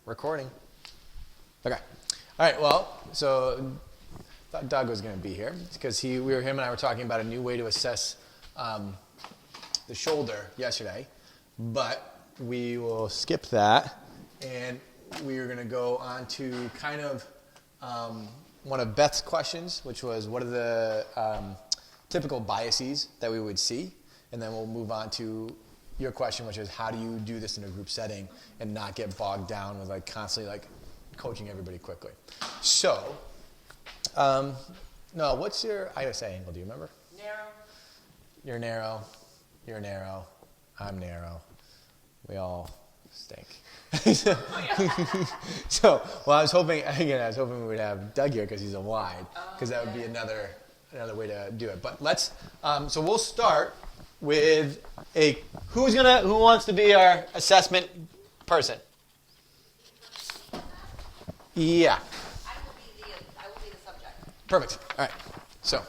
Recording. Okay. All right. Well, so thought Doug was going to be here because him and I were talking about a new way to assess the shoulder yesterday, but we will skip that, and we are going to go on to kind of one of Beth's questions, which was what are the typical biases that we would see, and then we'll move on to your question, which is how do you do this in a group setting and not get bogged down with constantly coaching everybody quickly. So, no, what's your ISA angle? Do you remember? Narrow. You're narrow. You're narrow. I'm narrow. We all stink. So, well, I was hoping we would have Doug here because he's a wide, because that would be another way to do it. But let's. So we'll start with who wants to be our assessment person? Yeah. I will be the subject. Perfect. All right. So,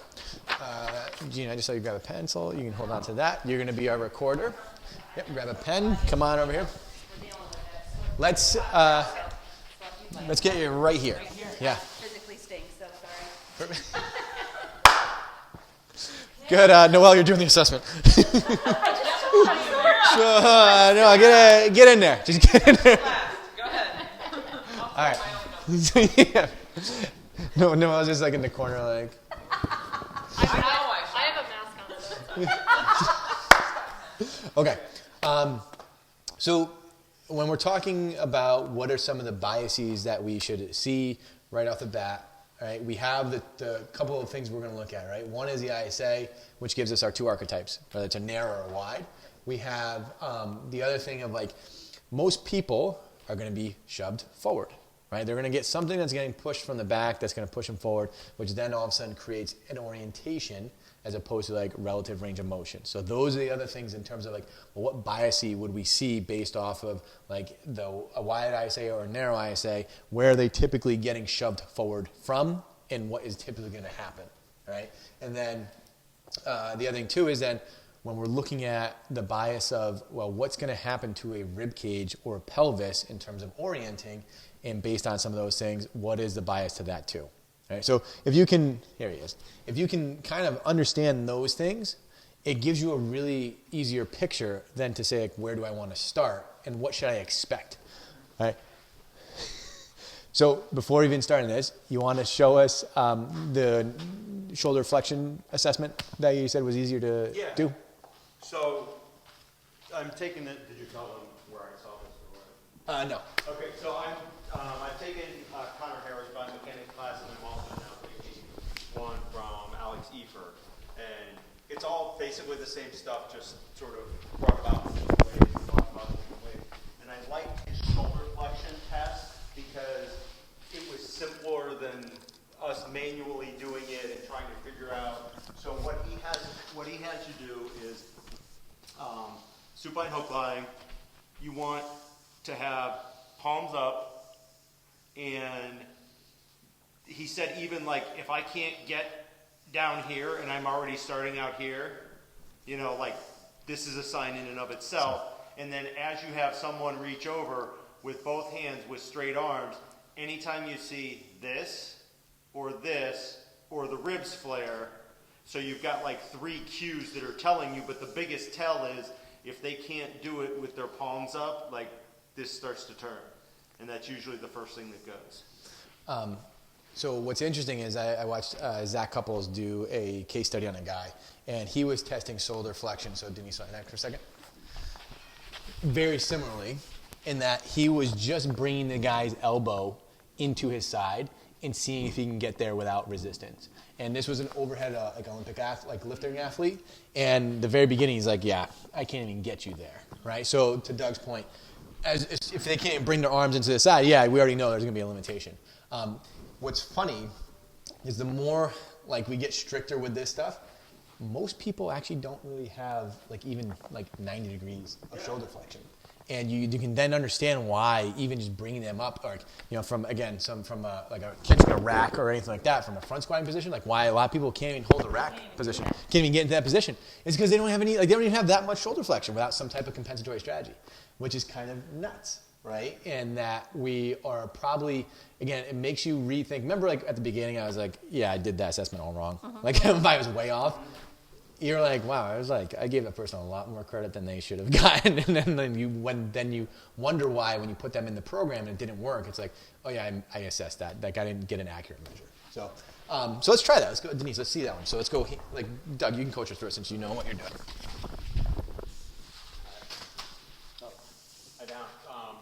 Gina, I just saw you grab a pencil. You can hold on to that. You're going to be our recorder. Yep. Grab a pen. Come on over here. Let's get you right here. Yeah. Physically stinks, so sorry. Good, Noelle, you're doing the assessment. No, get in there. Just get in there. Go ahead. All right. Yeah. No, I was just in the corner I have a mask on. Okay. So when we're talking about what are some of the biases that we should see right off the bat, right, we have the couple of things we're going to look at, right? One is the ISA, which gives us our two archetypes, whether it's a narrow or wide. We have the other thing of most people are going to be shoved forward, right? They're going to get something that's getting pushed from the back that's going to push them forward, which then all of a sudden creates an orientation as opposed to relative range of motion. So those are the other things in terms of what bias would we see based off of a wide ISA or a narrow ISA, where are they typically getting shoved forward from and what is typically going to happen, right? And then the other thing too is then when we're looking at the bias of, what's going to happen to a rib cage or a pelvis in terms of orienting, and based on some of those things, what is the bias to that too? Right, so if you can kind of understand those things, it gives you a really easier picture than to say where do I want to start and what should I expect, right? So before even starting this, you want to show us the shoulder flexion assessment that you said was easier to do? So I'm taking it. Did you tell them where I saw this or what? No. Okay, so I've taken Connor Harris biomechanics class, and I'm also now taking one from Alex Efer, and it's all basically the same stuff, just sort of brought about in different ways, talked about in different ways. And I like his shoulder flexion test because it was simpler than us manually doing it and trying to figure out. So what he has you do is supine hook lying. You want to have palms up, and he said even if I can't get down here and I'm already starting out here, this is a sign in and of itself. And then as you have someone reach over with both hands with straight arms, anytime you see this or the ribs flare, so you've got three cues that are telling you, but the biggest tell is if they can't do it with their palms up, this starts to turn. And that's usually the first thing that goes. So what's interesting is I watched Zach Couples do a case study on a guy, and he was testing shoulder flexion. So Denise, slide that for a second. Very similarly, in that he was just bringing the guy's elbow into his side and seeing if he can get there without resistance. And this was an overhead Olympic lifting athlete. And the very beginning, he's I can't even get you there, right? So to Doug's point, if they can't bring their arms into the side, we already know there's going to be a limitation. What's funny is the more we get stricter with this stuff, most people actually don't really have even 90 degrees of shoulder flexion. And you can then understand why even just bringing them up, from a catching a rack or anything like that, from a front squatting position, why a lot of people can't even hold a rack position, can't even get into that position, is because they don't have they don't even have that much shoulder flexion without some type of compensatory strategy, which is kind of nuts, right? And that we are probably, again, it makes you rethink. Remember, like at the beginning, I was like, yeah, I did that assessment all wrong. Like if I was way off, you're like, wow, I gave that person a lot more credit than they should have gotten. And then you wonder why when you put them in the program and it didn't work. It's like, oh yeah, I assessed that. Like I didn't get an accurate measure. So, so let's try that. Let's go, Denise. Let's see that one. So let's go. Like Doug, you can coach us through it since you know what you're doing.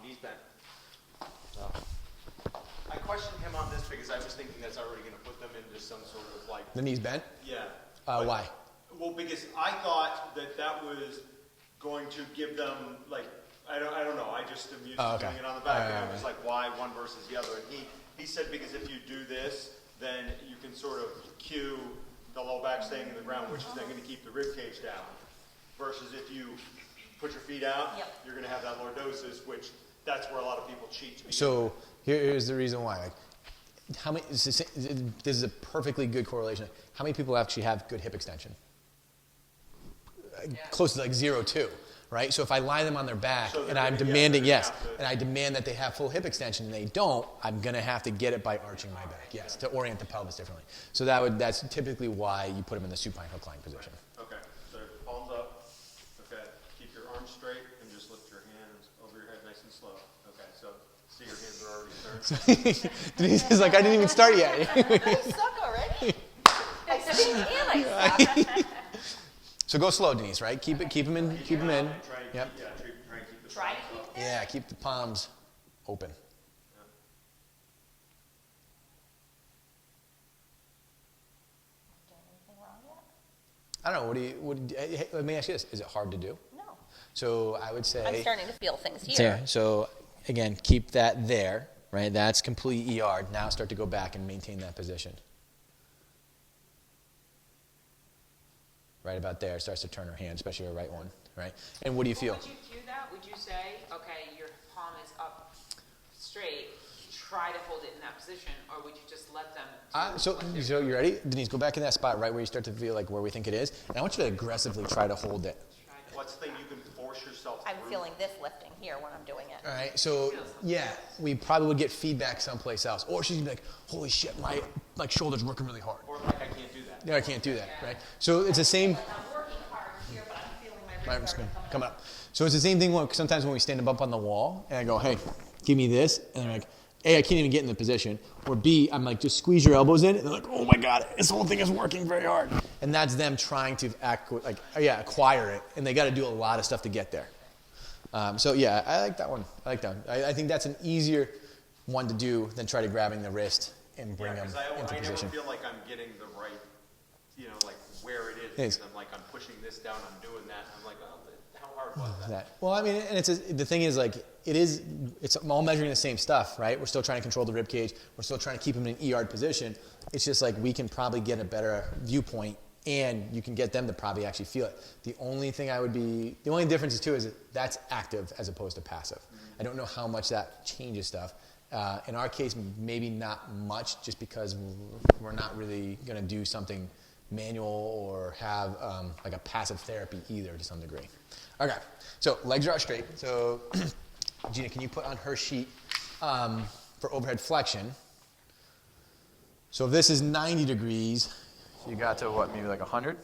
Knees bent. I questioned him on this because I was thinking that's already going to put them into some sort of like. The knees bent. Yeah. Why? Well, because I thought that was going to give them like I don't know. I just am used to doing it on the back, and I was like, why one versus the other? And he said because if you do this, then you can sort of cue the low back staying in the ground, which is then going to keep the rib cage down. Versus if you put your feet out, you're going to have that lordosis, which that's where a lot of people cheat. So here's the reason why. Like, how many? This is a perfectly good correlation. How many people actually have good hip extension? Close to like 0.2, right? So if I lie them on their back and I'm demanding, and I demand that they have full hip extension and they don't, I'm going to have to get it by arching my back, to orient the pelvis differently. So that's typically why you put them in the supine hook lying position. Okay, so palms up. Okay, keep your arms straight and just lift your hands over your head nice and slow. Okay, so see your hands are already starting. Denise is like, I didn't even start yet. You suck already. I stink and I suck. So go slow, Denise, right? Keep them in. Try and Yep. keep the Try to keep it. Yeah, keep the palms open. Doing anything wrong yet? I don't know. Hey, let me ask you this: is it hard to do? No. So I would say. I'm starting to feel things here. There. So again, keep that there, right? That's complete ER. Now start to go back and maintain that position. Right about there, starts to turn her hand, especially her right one, right? And what do you feel? Would you cue that? Would you say, okay, your palm is up straight, try to hold it in that position, or would you just let them? So you ready? Denise, go back in that spot right where you start to feel like where we think it is. And I want you to aggressively try to hold it. What's the thing you can force yourself I'm through? feeling this lifting here when I'm doing it. All right, so yeah, we probably would get feedback someplace else. Or she's gonna be like, holy shit, my shoulder's working really hard. Or like I can't do that. Yeah, I can't do that, right? So it's the same. Like I'm working hard here, but I'm feeling my ribs Right, are coming up. So it's the same thing sometimes when we stand them up on the wall and I go, hey, give me this. And they're like, A, I can't even get in the position. Or B, I'm like, just squeeze your elbows in. And they're like, oh my God, this whole thing is working very hard. And that's them trying to acquire it. And they got to do a lot of stuff to get there. So yeah, I like that one. I think that's an easier one to do than try to grabbing the wrist and bring them into I position. never feel like I'm getting the right, like where it is. Yes. Because I'm like, I'm pushing this down, I'm doing that. And I'm like, oh, how hard was that? Well, I mean, and the thing is, like, it's all measuring the same stuff, right? We're still trying to control the rib cage. We're still trying to keep them in an ER position. It's just like we can probably get a better viewpoint, and you can get them to probably actually feel it. The only difference is too is that's active as opposed to passive. I don't know how much that changes stuff. In our case, maybe not much, just because we're not really going to do something manual or have like a passive therapy either to some degree. Okay, so legs are straight. So Gina, can you put on her sheet for overhead flexion? So if this is 90 degrees, so you got to what, maybe like 100?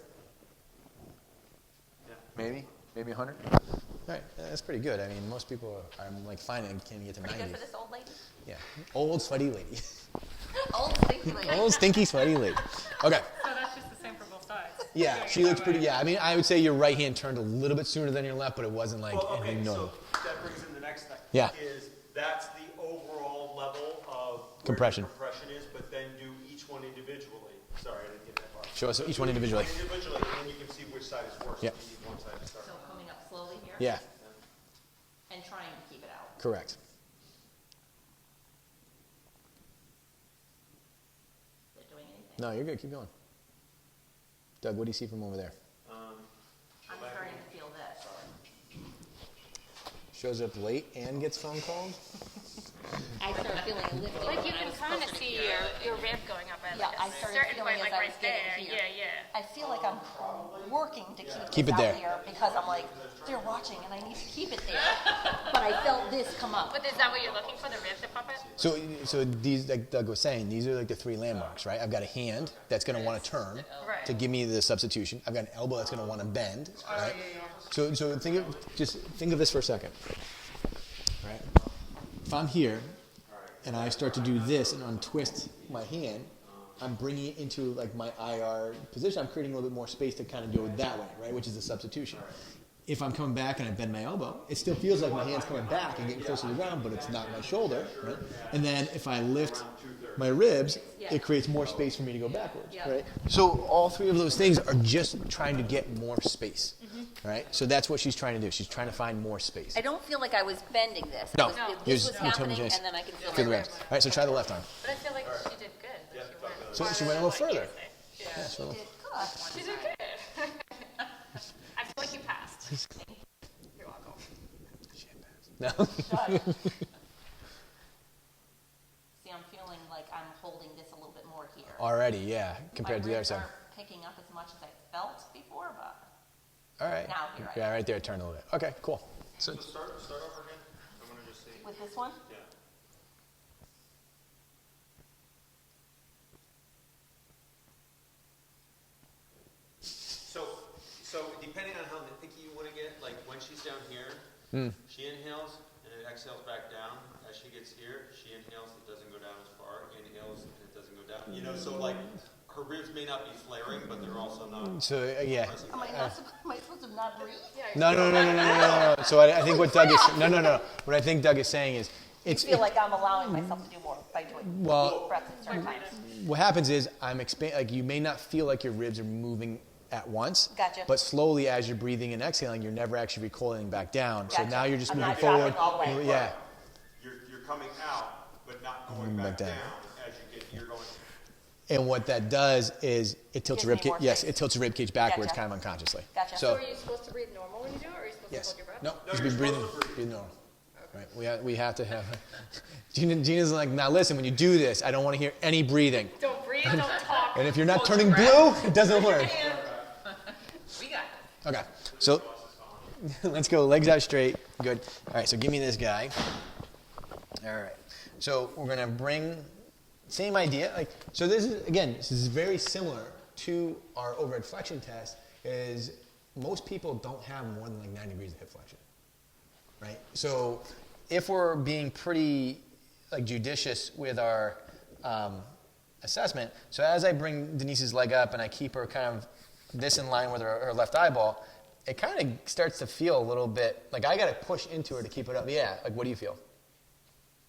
Yeah. Maybe 100? All right, that's pretty good. I mean, most people are like fine and can't get to Pretty 90. good for this old lady. Yeah, old sweaty lady. Old stinky lady. Old stinky sweaty lady. Okay. So that's just the same for both sides. Yeah, she looks pretty. Yeah, I mean, I would say your right hand turned a little bit sooner than your left, but it wasn't like anything normal. So that brings in the next thing. Yeah. Is that's the overall level of where Compression. the compression is, but then do each one individually. Sorry, I didn't get that part. Show us each one do individually. Individually, and then you can see which side is worse. Yep. If you need one side to start. So coming up slowly here. Yeah, And trying to keep it out. correct. They're doing anything. No, you're good. Keep going. Doug, what do you see from over there? I'm starting to feel this. Shows up late and gets phone calls? I start feeling a lifting. Like you when I can was kind of closer to see here. your rib going up at Yeah, like I a started certain feeling point, as like I right was getting there. here. Yeah, yeah. I feel like I'm working to Keep this it there. out here because I'm like, they're watching and I need to keep it there. But I felt this come up. But is that what you're looking for, the rib to pop it? So these, like Doug was saying, these are like the three landmarks, right? I've got a hand that's going to want to turn Right. to give me the substitution. I've got an elbow that's going to want to bend, right? So think of this for a second, right? If I'm here and I start to do this and untwist my hand, I'm bringing it into like my IR position. I'm creating a little bit more space to kind of go that way, right? Which is the substitution. If I'm coming back and I bend my elbow, it still feels like my hand's coming back and getting closer to the ground, but it's not my shoulder, right? And then if I lift my ribs, it creates more space for me to go backwards, right? So all three of those things are just trying to get more space, right? So that's what she's trying to do. She's trying to find more space. I don't feel like I was bending this. No. This You're was just- you're happening turning and then I can feel Feel the my ribs. ribs. All right, so try the left arm. But I feel like she did good. That she went So she went a little further. Yeah. Yeah, so- She did good. I feel like you passed. You're welcome. No. See, I'm feeling like I'm holding this a little bit more here. Already, yeah, compared to the My other ribs side. aren't picking up as much as I felt before, but All right. Now here I Yeah, right there, turn a little bit. Okay, cool. So Start over again. I want to just see. with this one, Yeah. So depending on how nitpicky you want to get, like when she's down here, she inhales and it exhales back down. As she gets here, she inhales, it doesn't go down as far. Inhales, and it doesn't go down. You know, so like her ribs may not be flaring, but they're also not. yeah. am I supposed to not breathe? No. So I think what Doug is no. What I think Doug is saying is I feel like I'm allowing myself to do more by doing Well- breaths at certain times. what happens is like you may not feel like your ribs are moving at once. Gotcha. But slowly as you're breathing and exhaling, you're never actually recoiling back down. So Gotcha. now you're just I'm moving not forward. dropping all the way. Yeah. You're coming out, but not going Back back down. down as you get. You're going. And what that does is it tilts Gives your rib me cage. more Yes, space. it tilts your rib cage backwards, Gotcha. kind of unconsciously. Gotcha. So So are you supposed to breathe normal when you do it, or are you supposed yes. to hold your breath? No, No, just you're be breathing. supposed to breathe. Breathe normal. Right. We have to have. Gina's like, now listen. When you do this, I don't want to hear any breathing. Don't breathe, don't talk. And if you're not Hold turning your blue, breath. it doesn't work. We got it. Okay, so let's go legs out straight. Good. All right, so give me this guy. All right, so we're gonna bring same idea. Like, so this is very similar to our overhead flexion test. Is most people don't have more than like 90 degrees of hip flexion, right? So if we're being pretty like judicious with our assessment, so as I bring Denise's leg up and I keep her kind of this in line with her left eyeball, it kind of starts to feel a little bit like I got to push into her to keep it up. Yeah, like what do you feel?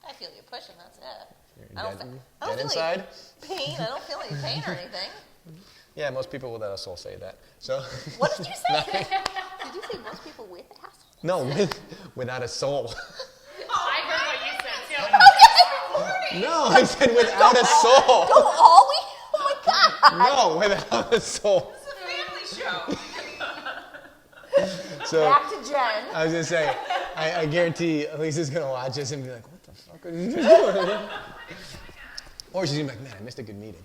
I feel you pushing, that's it. You're I don't, dead- fe- I don't dead feel inside? any pain. I don't feel any pain or anything. Yeah, most people without a soul say that. So What did you say? Did you say most people with an asshole? no, without a soul. I heard what you said too. No, I said without a soul. Go all we? Oh my god! No, without a soul. It's a family show. So Back to Jen. I was gonna say, I guarantee Elisa's gonna watch this and be like, "What the fuck are you doing?" Or she's gonna be like, "Man, I missed a good meeting."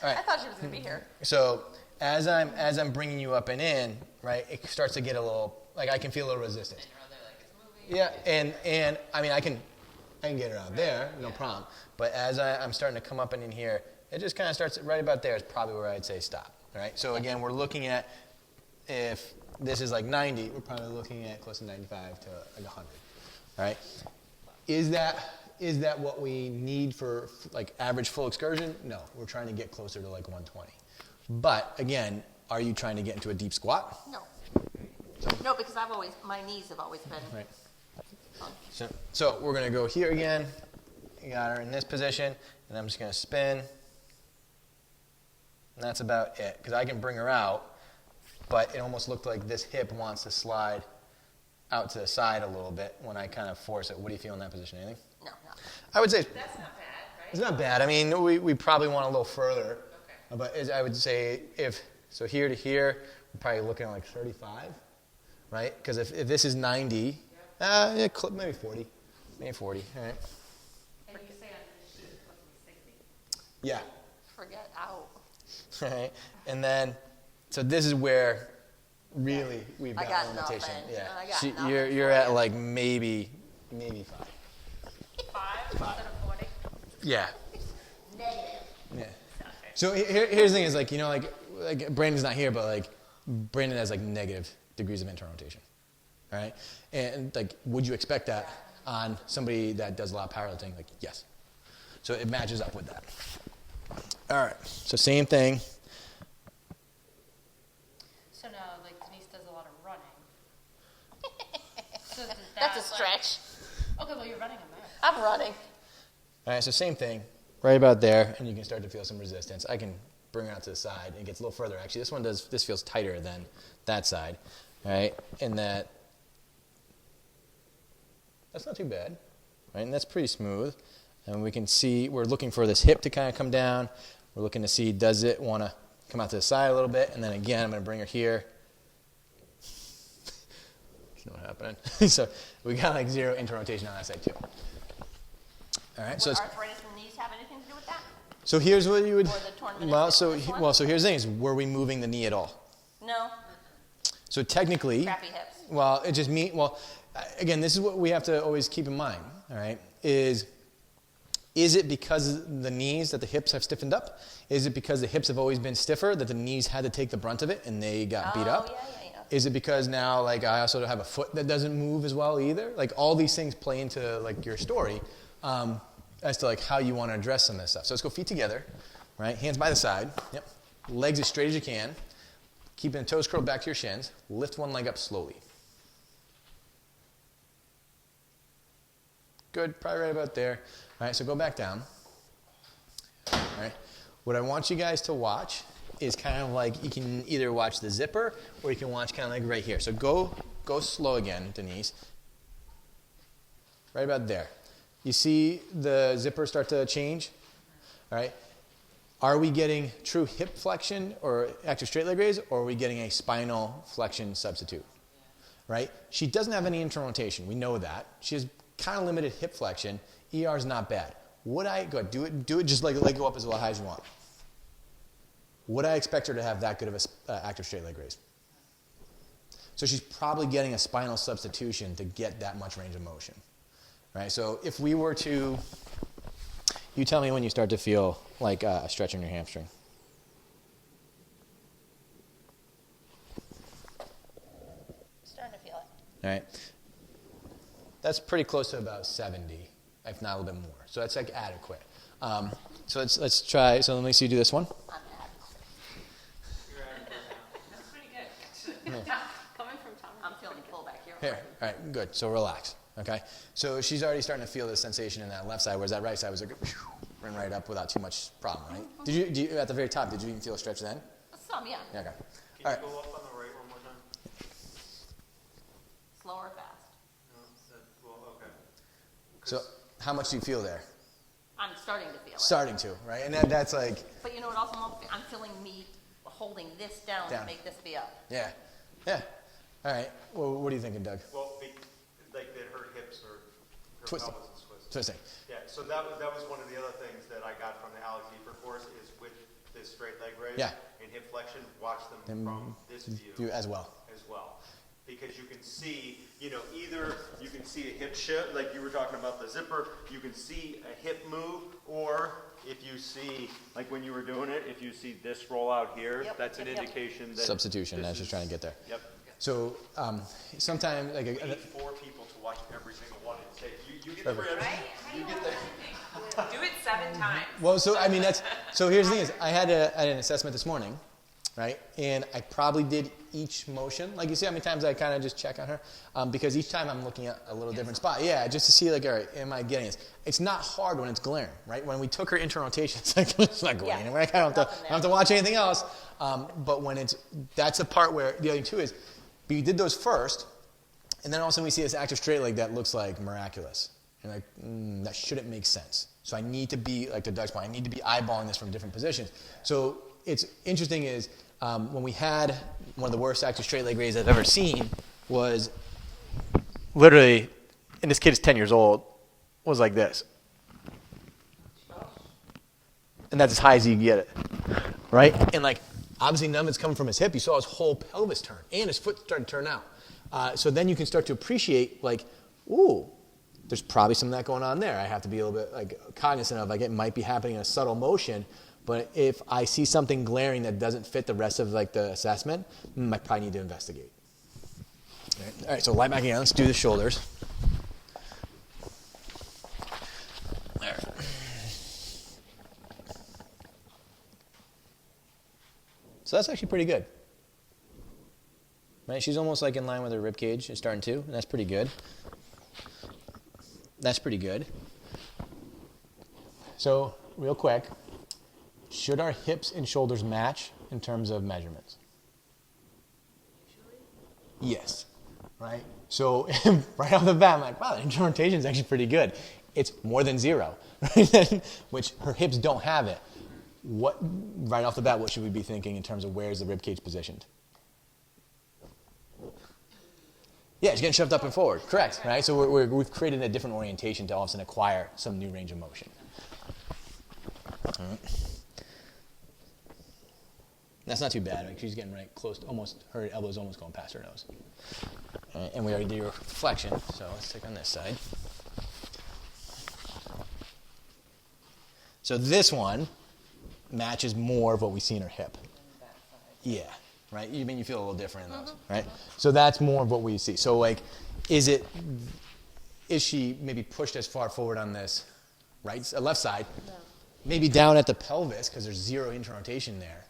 I thought she was gonna be here. So as I'm bringing you up and in, right, it starts to get a little like I can feel a little resistance. Yeah, and I mean I can get her out there, no problem. But as I'm starting to come up and in here, it just kind of starts right about there is probably where I'd say stop. All right. So again, we're looking at if this is like 90, we're probably looking at close to 95 to like 100. All right. Is that what we need for like average full excursion? No, we're trying to get closer to like 120. But again, are you trying to get into a deep squat? No. No, because my knees have always been. Right. So we're gonna go here again. You got her in this position, and I'm just gonna spin. And that's about it, because I can bring her out, but it almost looked like this hip wants to slide out to the side a little bit when I kind of force it. What do you feel in that position? Anything? No. I would say That's not bad, right? it's not bad. I mean, we probably want a little further. But I would say so here to here, we're probably looking at like 35, right? Because if this is 90, yeah, maybe 40. Maybe 40, all right. And you say on this sheet it's supposed to be 60. Yeah. Forget out. All right. And then So this is where really we've I got, got a limitation. nothing. Yeah. I got nothing You're for at you. like maybe 5. 5 instead of 40. Yeah. Negative. Yeah. So here's the thing is like, you know, like Brandon's not here, but like Brandon has like negative degrees of internal rotation. All right. And like, would you expect that on somebody that does a lot of powerlifting? Like, yes. So it matches up with that. All right. So same thing. So now, like, Denise does a lot of running. So does That's a that, stretch. Like, okay, well, you're running a marathon. I'm running. All right. So same thing right about there. And you can start to feel some resistance. I can bring it out to the side. It gets a little further. Actually, this feels tighter than that side. All right. And that's not too bad. Right. And that's pretty smooth. And we can see we're looking for this hip to kind of come down. We're looking to see, does it want to come out to the side a little bit? And then again, I'm going to bring her here. You know what happened? So we got like 0 internal rotation on that side too. All right. So Would it's, arthritis in the knees have anything to do with that? so here's what you would. Or the torn Well, meniscus so in this one? so here's the thing: is were we moving the knee at all? No. So technically, Crappy hips. well, it just mean well. Again, this is what we have to always keep in mind. All right, is it because the knees that the hips have stiffened up? Is it because the hips have always been stiffer that the knees had to take the brunt of it and they got beat up? Yeah. Is it because now, like, I also have a foot that doesn't move as well either? Like, all these things play into, like, your story as to, like, how you want to address some of this stuff. So let's go feet together, right? Hands by the side. Yep. Legs as straight as you can. Keeping the toes curled back to your shins. Lift one leg up slowly. Good. Probably right about there. All right, so go back down. All right. What I want you guys to watch is kind of like, you can either watch the zipper or you can watch kind of like right here. So go slow again, Denise. Right about there. You see the zipper start to change? All right. Are we getting true hip flexion or active straight leg raise, or are we getting a spinal flexion substitute? Right? She doesn't have any internal rotation. We know that. She has kind of limited hip flexion. ER is not bad. Would I go ahead, do it just like leg go up as high as you want? Would I expect her to have that good of a active straight leg raise? So she's probably getting a spinal substitution to get that much range of motion. Right? So if we were to, you tell me when you start to feel like a stretch in your hamstring. Starting to feel it. All right. That's pretty close to about 70, if not a little bit more. So that's like adequate. So let's try. So let me see you do this one. I'm adequate. That's pretty good, actually. Coming from Tom. I'm feeling pull back here. Here. All right. Good. So relax. Okay. So she's already starting to feel the sensation in that left side, whereas that right side was like ran right up without too much problem, right? Did you at the very top? Did you even feel a stretch then? Some, yeah. Yeah. Okay. Can All you right. go up on the right one more time? Slow or fast? No, well, okay. So how much do you feel there? I'm starting to feel it. Starting to, right? And that's like, But you know what also I'm feeling me holding this down Down. to make this be up. yeah. All right. Well, what are you thinking, Doug? Well, like that her hips or her Twisting. pelvis is twisted. Twisting. Yeah, so that was one of the other things that I got from the Alex Efer course is with this straight leg raise Yeah. and hip flexion, watch them from this You view as well. as well. Because you can see, either you can see a hip shift, like you were talking about the zipper, you can see a hip move, or if you see, like when you were doing it, if you see this roll out here, Yep, that's an yep, yep. indication that Substitution. I was this just trying to get there. Yep. So sometimes like We need 4 people to watch every single one and say, you get Perfect. the ribs, Right? How do you you get know the. anything? Do it 7 times. well, so I mean so here's the thing is I had an assessment this morning, right? And I probably did each motion. Like you see how many times I kind of just check on her because each time I'm looking at a little different spot. Yeah, just to see like, all right, am I getting this? It's not hard when it's glaring, right? When we took her internal rotation, it's like it's not going Yeah. anywhere. I don't have to watch anything else. But when that's the part where the other two is, we did those first, and then all of a sudden we see this active straight leg that looks like miraculous. And like, that shouldn't make sense. So I need to be, like to Doug's point, I need to be eyeballing this from different positions. So it's interesting is when we had one of the worst active straight leg raises I've ever seen was literally, and this kid is 10 years old, was like this. And that's as high as you can get it, right? And like Obviously, none of it's coming from his hip. You saw his whole pelvis turn, and his foot started to turn out. So then you can start to appreciate, like, ooh, there's probably some of that going on there. I have to be a little bit like cognizant of, like, it might be happening in a subtle motion, but if I see something glaring that doesn't fit the rest of like the assessment, I probably need to investigate. All right, so lie back again. Let's do the shoulders. All right. So that's actually pretty good. Right? She's almost like in line with her rib cage. She's starting to, and that's pretty good. That's pretty good. So, real quick, should our hips and shoulders match in terms of measurements? Yes. Right? So, right off the bat, I'm like, wow, the internal rotation is actually pretty good. It's more than 0, right? Which her hips don't have it. Right off the bat, what should we be thinking in terms of where's the rib cage positioned? Yeah, it's getting shoved up and forward. Correct, right? So we've created a different orientation to all of a sudden acquire some new range of motion. All right. That's not too bad. Like she's getting right close to almost, her elbow's almost going past her nose. All right, and we already did your flexion, so let's take on this side. So this one matches more of what we see in her hip. Yeah, right? You mean you feel a little different in those, right? So that's more of what we see. So like, is she maybe pushed as far forward on this left side? No. Maybe down at the pelvis because there's 0 internal rotation there.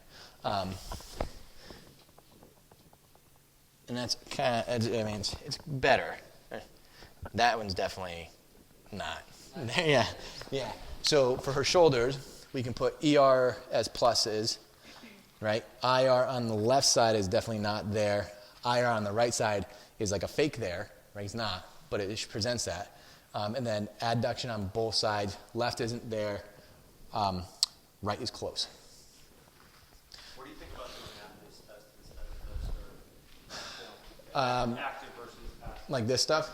And that's kind of, I mean, it's better. That one's definitely not. Yeah. So for her shoulders, we can put ER as pluses, right? IR on the left side is definitely not there. IR on the right side is like a fake there, right? It's not, but it presents that. And then adduction on both sides. Left isn't there. Right is close. What do you think about doing active test instead of this, or active versus passive? Like this stuff?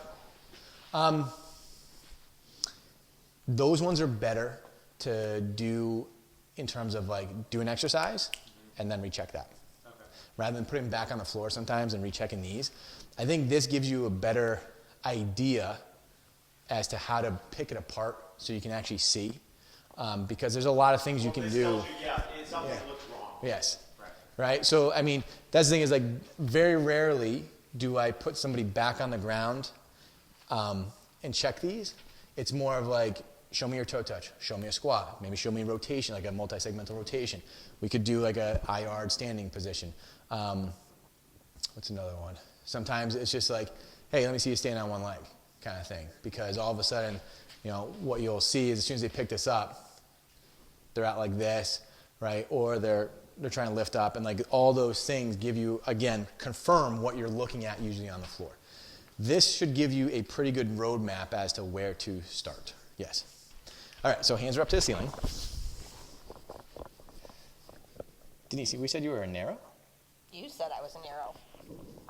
Those ones are better to do in terms of like do an exercise and then recheck that. Okay. Rather than putting them back on the floor sometimes and rechecking these. I think this gives you a better idea as to how to pick it apart so you can actually see. Because there's a lot of things you can do. It's something that looks wrong. Yes. Right? So, I mean, that's the thing is like very rarely do I put somebody back on the ground and check these. It's more of like, show me your toe touch, show me a squat, maybe show me a rotation, like a multi-segmental rotation. We could do like a IR standing position. What's another one? Sometimes it's just like, hey, let me see you stand on one leg kind of thing. Because all of a sudden, you know, what you'll see is as soon as they pick this up, they're out like this, right? Or they're trying to lift up, and like all those things give you, again, confirm what you're looking at usually on the floor. This should give you a pretty good roadmap as to where to start. Yes. All right, so hands are up to the ceiling. Denise, we said you were a narrow? You said I was narrow.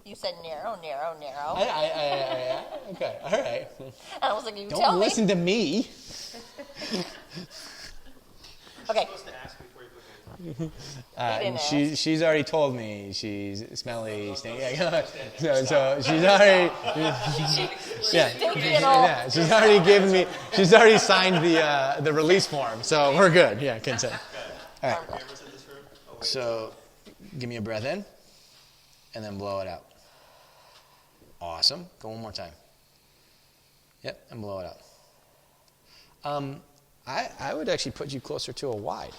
You said narrow, narrow, narrow. Okay, all right. And I was like, you Don't tell me. listen to me. Okay. Supposed to ask before you put hands on. She's already told me she's smelly, stinky. So she's already, Stinky and all. yeah, she's already given me. She's already signed the release form, so we're good. Yeah, consent. All right. Cameras in this room? Oh, wait. So, give me a breath in, and then blow it out. Awesome. Go one more time. Yep, and blow it out. I would actually put you closer to a wide.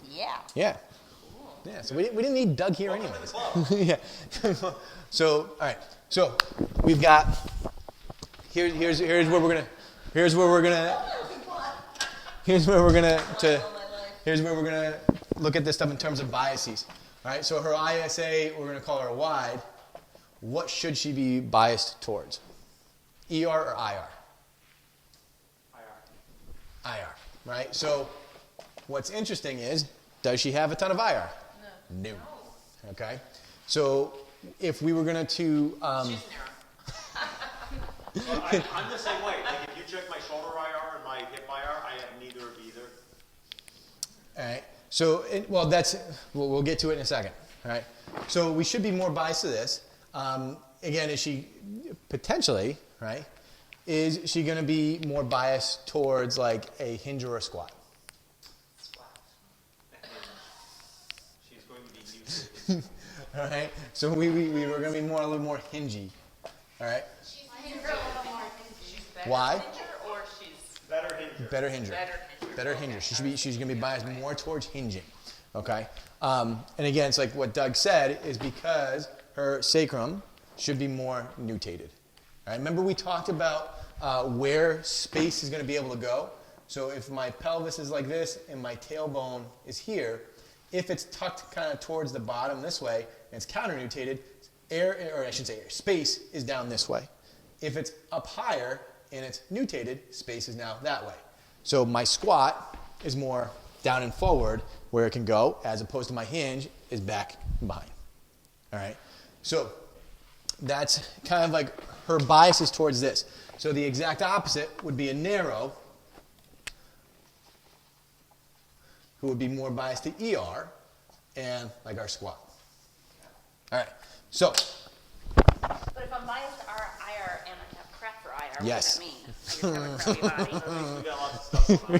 Yeah. Yeah. Yeah. So we didn't need Doug here anyways. Yeah. So all right. So we've got here's where we're gonna look at this stuff in terms of biases. All right. So her ISA, we're gonna call her a wide. What should she be biased towards? ER or IR? IR, right? So what's interesting is, does she have a ton of IR? No. Okay. So if we were going to... I'm the same way. Like if you check my shoulder IR and my hip IR, I have neither of either. All right. So, we'll get to it in a second. All right. So we should be more biased to this. Again, is she potentially, right? Is she going to be more biased towards like a hinge or a squat? She's going to be used. All right. So we were going to be a little more hingy. All right. She's a little more She's better Why? hinger or she's Better hinger. Better hinger. better hinger? Better hinger. She's going to be biased more towards hinging. Okay. And again, it's like what Doug said is because her sacrum should be more nutated. All right. Remember we talked about where space is going to be able to go. So if my pelvis is like this and my tailbone is here, if it's tucked kind of towards the bottom this way and it's counter-nutated, space is down this way. If it's up higher and it's nutated, space is now that way. So my squat is more down and forward where it can go, as opposed to my hinge is back and behind. All right? So that's kind of like her bias is towards this. So the exact opposite would be a narrow, who would be more biased to ER, and like our squat. All right. So But if I'm biased to IR and I have crap for IR, Yes. what does that mean? I just have a crappy body. We got lots of stuff on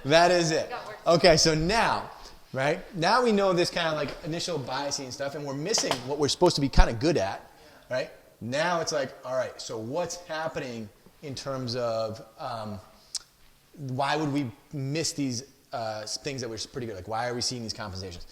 that is it. Got work. Okay, so now, right? Now we know this kind of like initial biasing and stuff, and we're missing what we're supposed to be kind of good at, right? Now it's like, all right, so what's happening in terms of why would we miss these things that we're pretty good? Like, why are we seeing these compensations?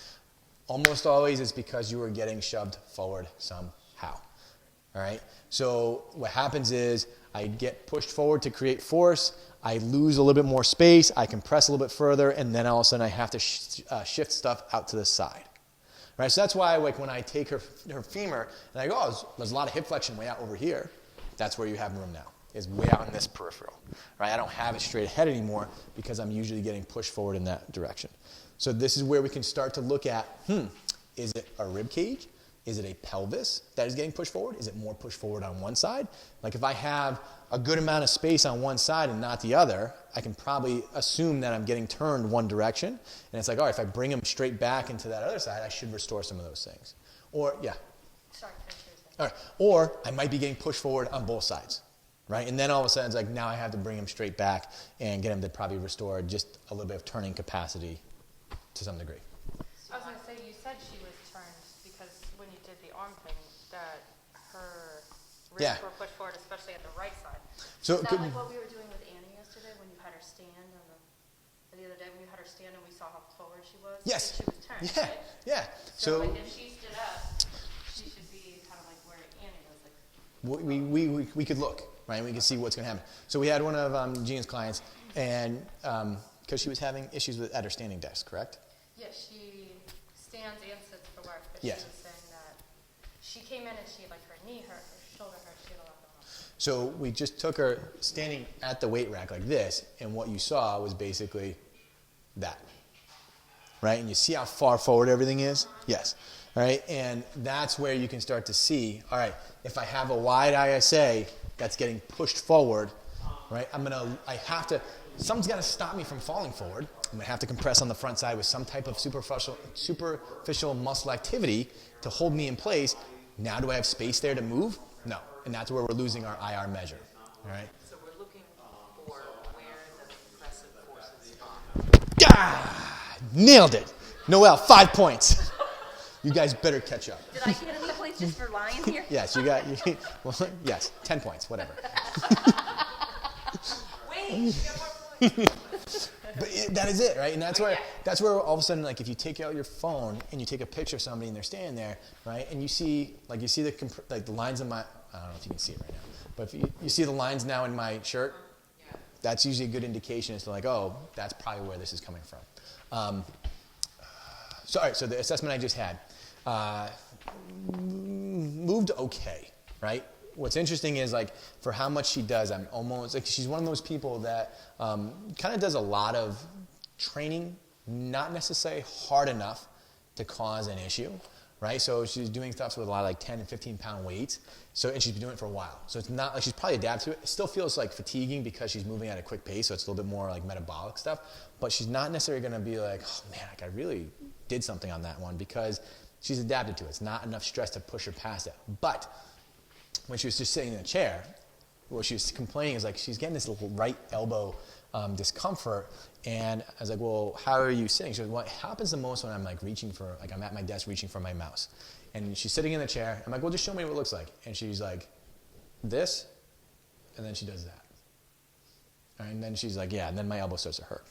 Almost always it's because you are getting shoved forward somehow. All right? So what happens is I get pushed forward to create force. I lose a little bit more space. I compress a little bit further, and then all of a sudden I have to shift stuff out to the side. Right? So that's why, like, when I take her femur and I go, oh, there's a lot of hip flexion way out over here. That's where you have room now. Is way out in this peripheral. Right? I don't have it straight ahead anymore because I'm usually getting pushed forward in that direction. So this is where we can start to look at, is it a rib cage? Is it a pelvis that is getting pushed forward? Is it more pushed forward on one side? Like if I have a good amount of space on one side and not the other, I can probably assume that I'm getting turned one direction. And it's like, all right, if I bring them straight back into that other side, I should restore some of those things. Or, yeah. Sorry, finish yours. All right. Or I might be getting pushed forward on both sides. Right? And then all of a sudden it's like now I have to bring them straight back and get them to probably restore just a little bit of turning capacity to some degree. I was going to say, you said she was turned because when you did the arm thing, that her ribs Yeah. were pushed forward, especially at the right side. So Is that like what we were doing with Annie yesterday when you had her stand the other day when you had her stand and we saw how forward she was? Yes. And she was turned, Yeah. right? Yeah. So, So like, if she stood up, she should be kind of like where Annie was. Like, we could look, right? We could see what's going to happen. So we had one of Jean's clients, and because she was having issues at her standing desk, correct? yeah, she stands and sits for work, but Yes. she was saying that she came in and she, like, her knee hurt, her shoulder hurt, she had a lot going on. So we just took her standing at the weight rack like this, and what you saw was basically that, right? And you see how far forward everything is? Yes. All right, and that's where you can start to see, all right, if I have a wide ISA that's getting pushed forward, right, something's got to stop me from falling forward. I'm going to have to compress on the front side with some type of superficial muscle activity to hold me in place. Now do I have space there to move? No. And that's where we're losing our IR measure. All right? So we're looking for where the compressive forces are. Nailed it. Noelle, 5 points. You guys better catch up. Did I get any points just for lying here? Yes, well, yes, 10 points, whatever. Wait, you got more points. But that is it, right? And that's where all of a sudden, like, if you take out your phone and you take a picture of somebody and they're standing there, right, and you see the lines in my, I don't know if you can see it right now, but if you see the lines now in my shirt, that's usually a good indication as to like, oh, that's probably where this is coming from. So the assessment I just had moved okay, right? What's interesting is, like, for how much she does, I'm almost like she's one of those people that kind of does a lot of training, not necessarily hard enough to cause an issue, right? So she's doing stuff with a lot of like 10 and 15 pound weights. So, and she's been doing it for a while. So it's not like she's probably adapted to it. It still feels like fatiguing because she's moving at a quick pace. So it's a little bit more like metabolic stuff, but she's not necessarily going to be like, oh man, like I really did something on that one, because she's adapted to it. It's not enough stress to push her past it. But when she was just sitting in a chair, what she was complaining is like she's getting this little right elbow discomfort. And I was like, well, how are you sitting? She goes, what happens the most when I'm like reaching for, like I'm at my desk reaching for my mouse. And she's sitting in the chair. I'm like, well, just show me what it looks like. And she's like, this, and then she does that. And then she's like, yeah, and then my elbow starts to hurt.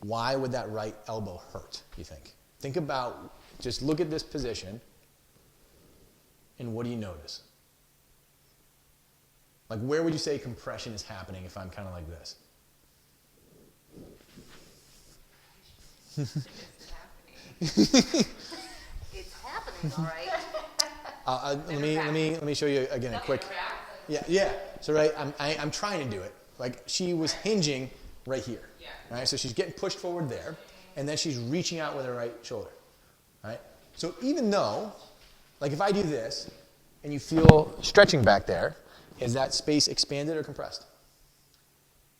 Why would that right elbow hurt, you think? Think about, just look at this position, and what do you notice? Like, where would you say compression is happening if I'm kind of like this? It's happening, all right. Let me show you again a quick. Yeah. So right, I'm trying to do it. Like she was hinging right here. Yeah. Right. So she's getting pushed forward there, and then she's reaching out with her right shoulder. Right. So even though, like if I do this, and you feel stretching back there, is that space expanded or compressed?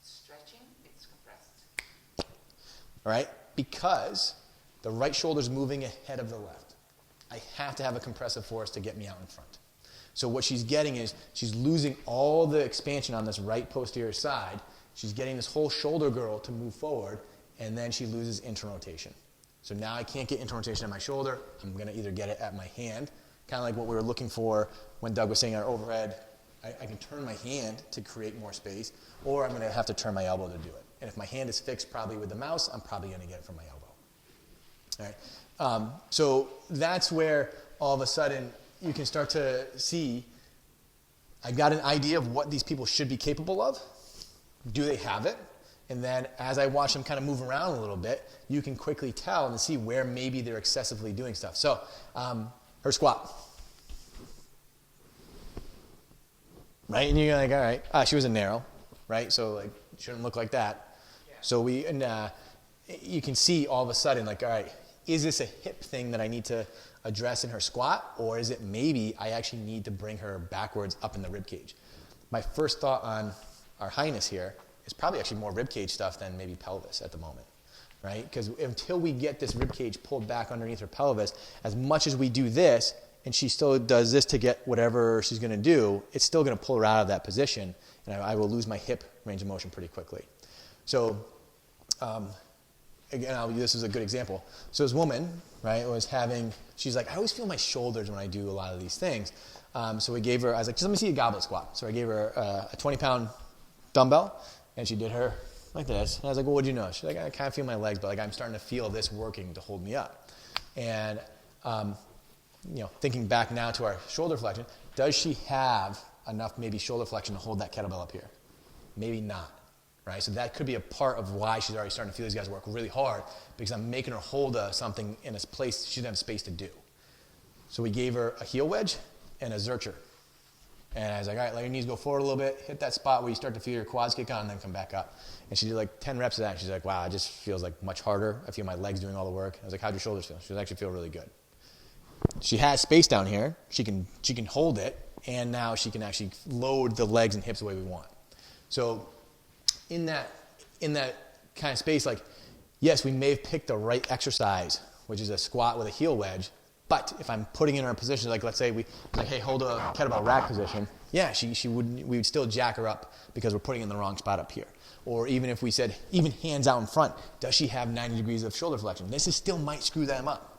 Stretching, it's compressed. All right. Because the right shoulder's moving ahead of the left. I have to have a compressive force to get me out in front. So what she's getting is she's losing all the expansion on this right posterior side. She's getting this whole shoulder girdle to move forward, and then she loses internal rotation. So now I can't get internal rotation at my shoulder. I'm going to either get it at my hand, kind of like what we were looking for when Doug was saying our overhead. I can turn my hand to create more space, or I'm going to have to turn my elbow to do it. And if my hand is fixed probably with the mouse, I'm probably going to get it from my elbow. All right. So that's where all of a sudden you can start to see, I got an idea of what these people should be capable of. Do they have it? And then as I watch them kind of move around a little bit, you can quickly tell and see where maybe they're excessively doing stuff. So her squat. Right? And you're like, all right, she was a narrow, right? So like, shouldn't look like that. Yeah. So you can see all of a sudden, like, all right, is this a hip thing that I need to address in her squat, or is it maybe I actually need to bring her backwards up in the rib cage? My first thought on our highness here is probably actually more rib cage stuff than maybe pelvis at the moment, right? Because until we get this rib cage pulled back underneath her pelvis, as much as we do this, and she still does this to get whatever she's going to do, it's still going to pull her out of that position, and I will lose my hip range of motion pretty quickly. So, again, this is a good example. So this woman, right, she's like, I always feel my shoulders when I do a lot of these things. So we gave her, I was like, just let me see a goblet squat. So I gave her a 20-pound dumbbell, and she did her like this. And I was like, well, what'd you know? She's like, I kind of feel my legs, but like I'm starting to feel this working to hold me up. And thinking back now to our shoulder flexion, does she have enough maybe shoulder flexion to hold that kettlebell up here? Maybe not, right? So that could be a part of why she's already starting to feel these guys work really hard, because I'm making her hold something in a place she doesn't have space to do. So we gave her a heel wedge and a zercher. And I was like, all right, let your knees go forward a little bit, hit that spot where you start to feel your quads kick on, and then come back up. And she did like 10 reps of that, and she's like, wow, it just feels like much harder. I feel my legs doing all the work. I was like, how'd your shoulders feel? She actually feel really good. She has space down here. She can hold it, and now she can actually load the legs and hips the way we want. So in that kind of space, like, yes, we may have picked the right exercise, which is a squat with a heel wedge, but if I'm putting in her position, like let's say hey, hold a kettlebell rack position, yeah, we would still jack her up because we're putting in the wrong spot up here. Or even if we said, even hands out in front, does she have 90 degrees of shoulder flexion? This still might screw them up.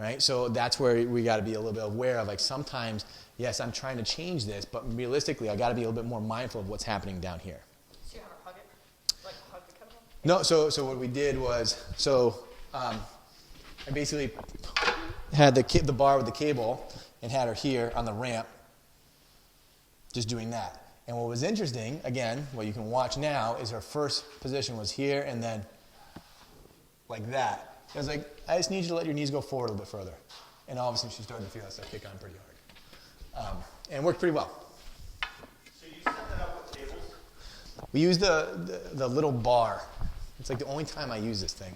Right? So that's where we got to be a little bit aware of, like sometimes, yes, I'm trying to change this, but realistically, I got to be a little bit more mindful of what's happening down here. So you have her hug it? Like hug the kettlebell? No, so what we did was, I basically had the bar with the cable and had her here on the ramp, just doing that. And what was interesting, again, what you can watch now, is her first position was here and then like that. I was like, I just need you to let your knees go forward a little bit further. And all of a sudden, she started to feel that stuff kick on pretty hard. And it worked pretty well. So you set that up with tables? We used the little bar. It's like the only time I use this thing.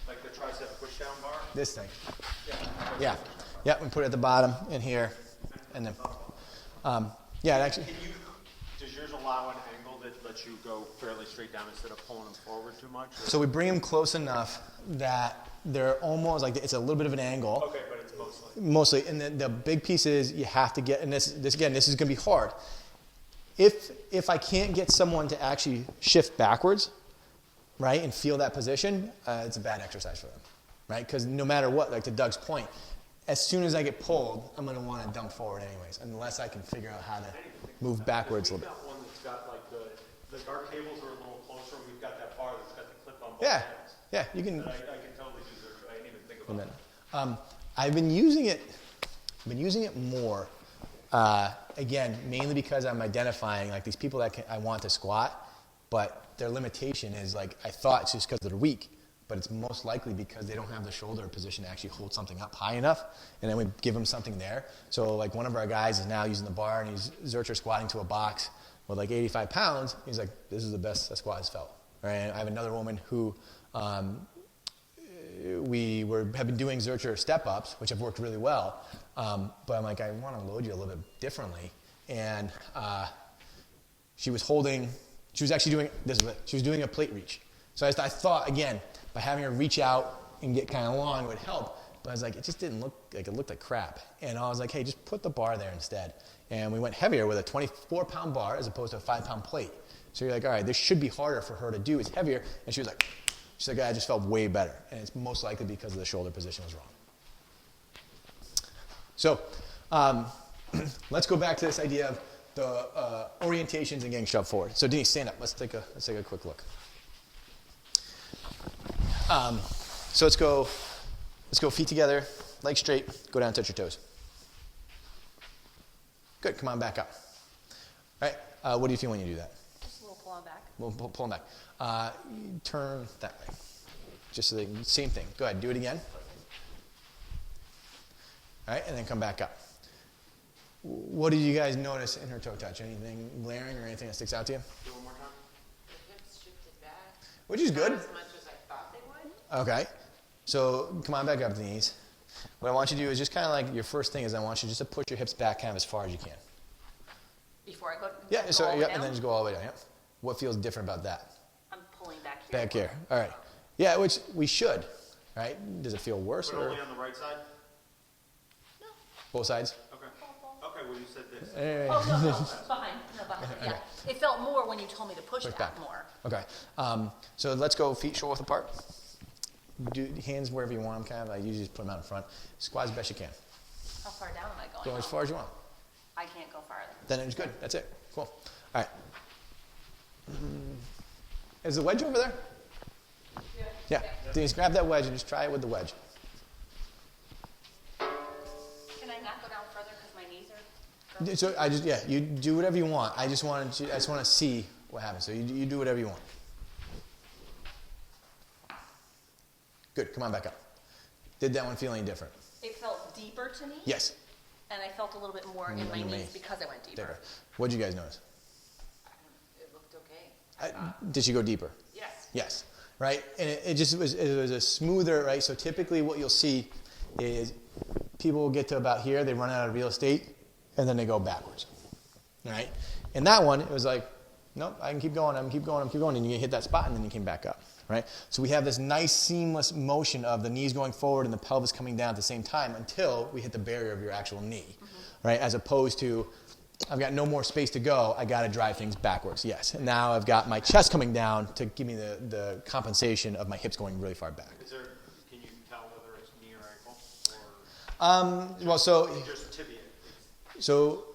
Like the tricep push-down bar? This thing. Yeah. Yeah. Yep, and put it at the bottom in here, and then, yeah, it actually, Does yours allow an angle that lets you go fairly straight down instead of pulling them forward too much? or- so we bring them close enough that they're almost like, it's a little bit of an angle. Okay, but it's mostly. Mostly, and the big piece is you have to get, and this again, this is going to be hard. If I can't get someone to actually shift backwards, right, and feel that position, it's a bad exercise for them, right? Because no matter what, like to Doug's point, as soon as I get pulled, I'm going to want to dump forward anyways, unless I can figure out how to move backwards a little bit. We've got one that's got like our cables are a little closer, and we've got that bar that's got the clip on both Yeah, ends. yeah, you can. I can totally use it. I didn't even think about it. I've been using it more. Again, mainly because I'm identifying like these people that I want to squat, but their limitation is like I thought it's just because they're weak, but it's most likely because they don't have the shoulder position to actually hold something up high enough, and then we give them something there. So like one of our guys is now using the bar and he's Zercher squatting to a box with like 85 pounds. He's like, this is the best that squat has felt. Right? And I have another woman who have been doing Zercher step-ups, which have worked really well. But I'm like, I want to load you a little bit differently. And she was actually doing, she was doing a plate reach. So I thought, again, by having her reach out and get kind of long would help. But I was like, it just didn't look like, it looked like crap. And I was like, hey, just put the bar there instead. And we went heavier with a 24-pound bar as opposed to a 5-pound plate. So you're like, all right, this should be harder for her to do. It's heavier. And she's like, I just felt way better. And it's most likely because the shoulder position was wrong. So let's go back to this idea of the orientations and getting shoved forward. So Denise, stand up. Let's take a quick look. So let's go feet together, legs straight, go down, touch your toes. Good, come on back up. All right, what do you feel when you do that? Just a little pull on back. We'll pull them back. Turn that way. Just the same thing. Go ahead, do it again. All right, and then come back up. What did you guys notice in her toe touch? Anything glaring or anything that sticks out to you? Do it one more time. The hips shifted back. Which is good. Not as much as I thought they would. Okay. So come on back up, Denise. What I want you to do is just kind of like your first thing is I want you just to push your hips back kind of as far as you can. Before I go, Yeah, go so all the way yeah, and down? then just go all the way down. Yep. What feels different about that? I'm pulling back here. Back here. All right. Yeah, which we should. Right? Does it feel worse But or only on the right side? both sides? Okay. Okay, well, you said this. Oh, no, behind, yeah. It felt more when you told me to push Push back back. more. Okay. So let's go feet shoulder width apart. Do hands wherever you want them. Kind of. I usually just put them out in front. Squat as best you can. How far down am I going? Go as far as you want. I can't go farther. Then it's good. That's it. Cool. All right. Is the wedge over there? Yeah. Denise, grab that wedge and just try it with the wedge. Can I not go down further because my knees are... So you do whatever you want. I just want to see what happens. So you do whatever you want. Good. Come on back up. Did that one feel any different? It felt deeper to me. Yes. And I felt a little bit more in my In your knees knees. because I went deeper. Deeper. What did you guys notice? It looked okay. Did she go deeper? Yes. Yes. Right? And it just was a smoother, right? So typically what you'll see is people will get to about here, they run out of real estate, and then they go backwards. Right? And that one, it was like, nope, I can keep going, and you hit that spot, and then you came back up. Right? So we have this nice seamless motion of the knees going forward and the pelvis coming down at the same time until we hit the barrier of your actual knee. Right? As opposed to, I've got no more space to go, I got to drive things backwards. Yes. And now I've got my chest coming down to give me the compensation of my hips going really far back. Can you tell whether it's knee or ankle? Or So just tibia? So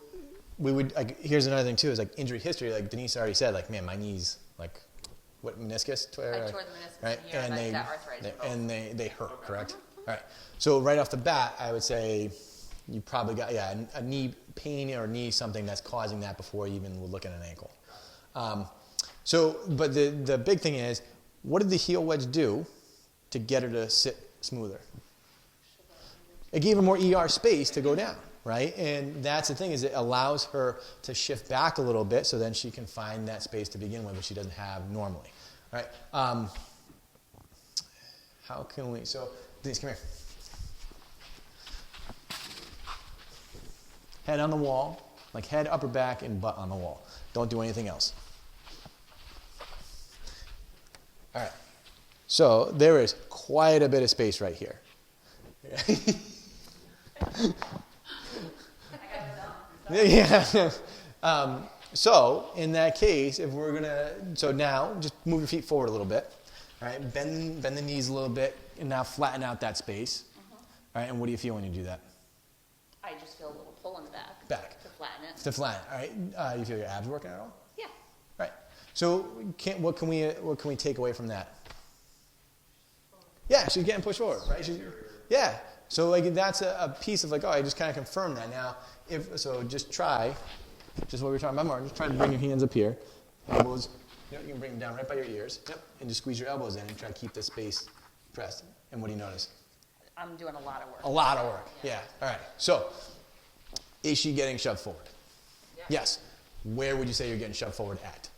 we would, like, here's another thing too, is like injury history, like Denise already said, like, man, my knees, like, what, meniscus? I tore the meniscus Right? here and I got arthritis in both. They hurt, correct? All right. So right off the bat, I would say you probably got, a knee pain or knee something that's causing that before you even would look at an ankle. But the big thing is, what did the heel wedge do to get her to sit smoother? It gave her more ER space to go down, right? And that's the thing, is it allows her to shift back a little bit so then she can find that space to begin with, which she doesn't have normally, right? How can we, so Denise, come here. Head on the wall, like head, upper back, and butt on the wall. Don't do anything else. All right. So there is quite a bit of space right here. Yeah. So in that case, if we're gonna, so now just move your feet forward a little bit. All right. Bend the knees a little bit, and now flatten out that space. All right. And what do you feel when you do that? I just feel a little pull in the back. Back. To flatten it. To flatten. All right. You feel your abs working at all? Yeah. Right. So what can we take away from that? Yeah, she's getting pushed forward, right? Yeah. So like that's a piece of like, oh, I just kind of confirmed that. Now, just try, just what we were talking about more. Just try to bring your hands up here, elbows. You can bring them down right by your ears. Yep. And just squeeze your elbows in and try to keep the space pressed. And what do you notice? I'm doing a lot of work. A lot of work. Yeah. All right. So, is she getting shoved forward? Yeah. Yes. Where would you say you're getting shoved forward at?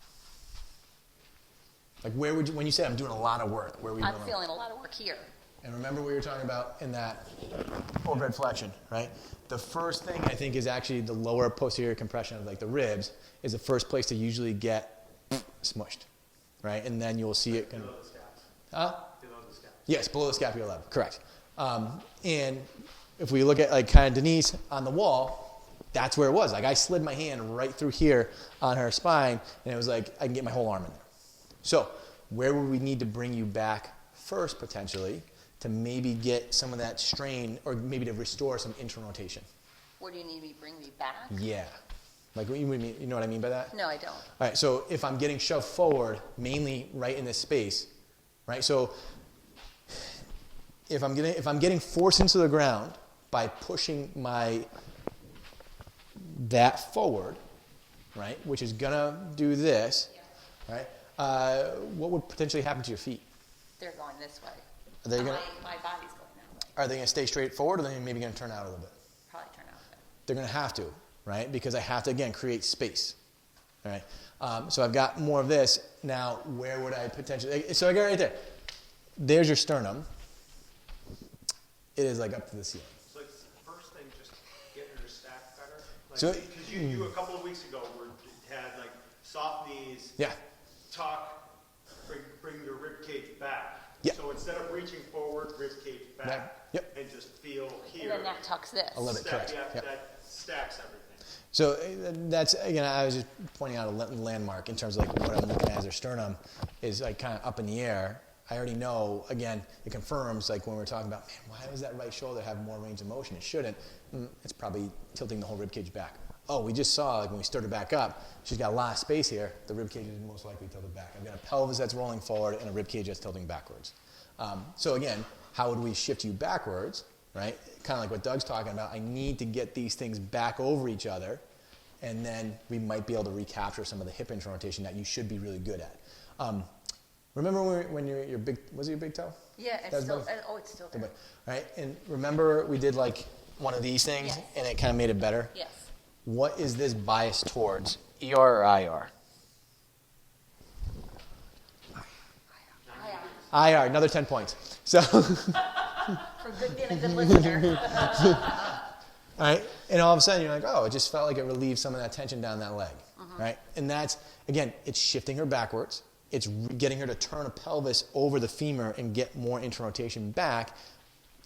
Like where would you, when you say I'm doing a lot of work, where were you I'm doing? feeling a lot of work here. And remember what you were talking about in that overhead flexion, right? The first thing I think is actually the lower posterior compression of like the ribs is the first place to usually get smushed, right? And then you'll see it. Below the scaps. Huh? Below the scaps. Yes, below the scapular level, correct. And if we look at like kind of Denise on the wall, that's where it was. Like I slid my hand right through here on her spine, and it was like I can get my whole arm in there. So where would we need to bring you back first potentially to maybe get some of that strain or maybe to restore some internal rotation? Where do you need me to bring me back? Yeah. Like what you mean, you know what I mean by that? No, I don't. All right, so if I'm getting shoved forward, mainly right in this space, right? So if I'm getting forced into the ground by pushing that forward, right, which is gonna do this, right? What would potentially happen to your feet? They're going this way. Are they gonna My body's going that way. are they gonna stay straight forward, or are they maybe gonna turn out a little bit? Probably turn out there. They're gonna have to, right? Because I have to again create space. All right. So I've got more of this now. Where would I potentially? So I got right there. There's your sternum. It is like up to the ceiling. So like first thing, just get her to stack better. Like, So- because you a couple of weeks ago had like soft knees, Yeah. bring your rib cage back. Yeah. So instead of reaching forward, rib cage back. Back. Yep. And just feel here. And then that tucks this. A little bit. Correct. Yeah, Yep. that stacks everything. So that's, again, I was just pointing out a landmark in terms of like what I'm looking at as their sternum is like kind of up in the air. I already know, again, it confirms like when we're talking about, man, why does that right shoulder have more range of motion? It shouldn't. It's probably tilting the whole rib cage back. Oh, we just saw like when we started back up, she's got a lot of space here. The rib cage is most likely tilted back. I've got a pelvis that's rolling forward and a rib cage that's tilting backwards. So again, how would we shift you backwards, right? Kind of like what Doug's talking about. I need to get these things back over each other, and then we might be able to recapture some of the hip internal rotation that you should be really good at. Remember when your big, was it your big toe? Yeah, That's it's still, both. it's still there. Right? And remember we did like one of these things Yes. and it kind of made it better? Yes. What is this bias towards, ER or IR? IR, another 10 points. So, For being a good listener. all right, and all of a sudden you're like, oh, it just felt like it relieved some of that tension down that leg, right? And that's, again, it's shifting her backwards. It's getting her to turn a pelvis over the femur and get more interrotation back,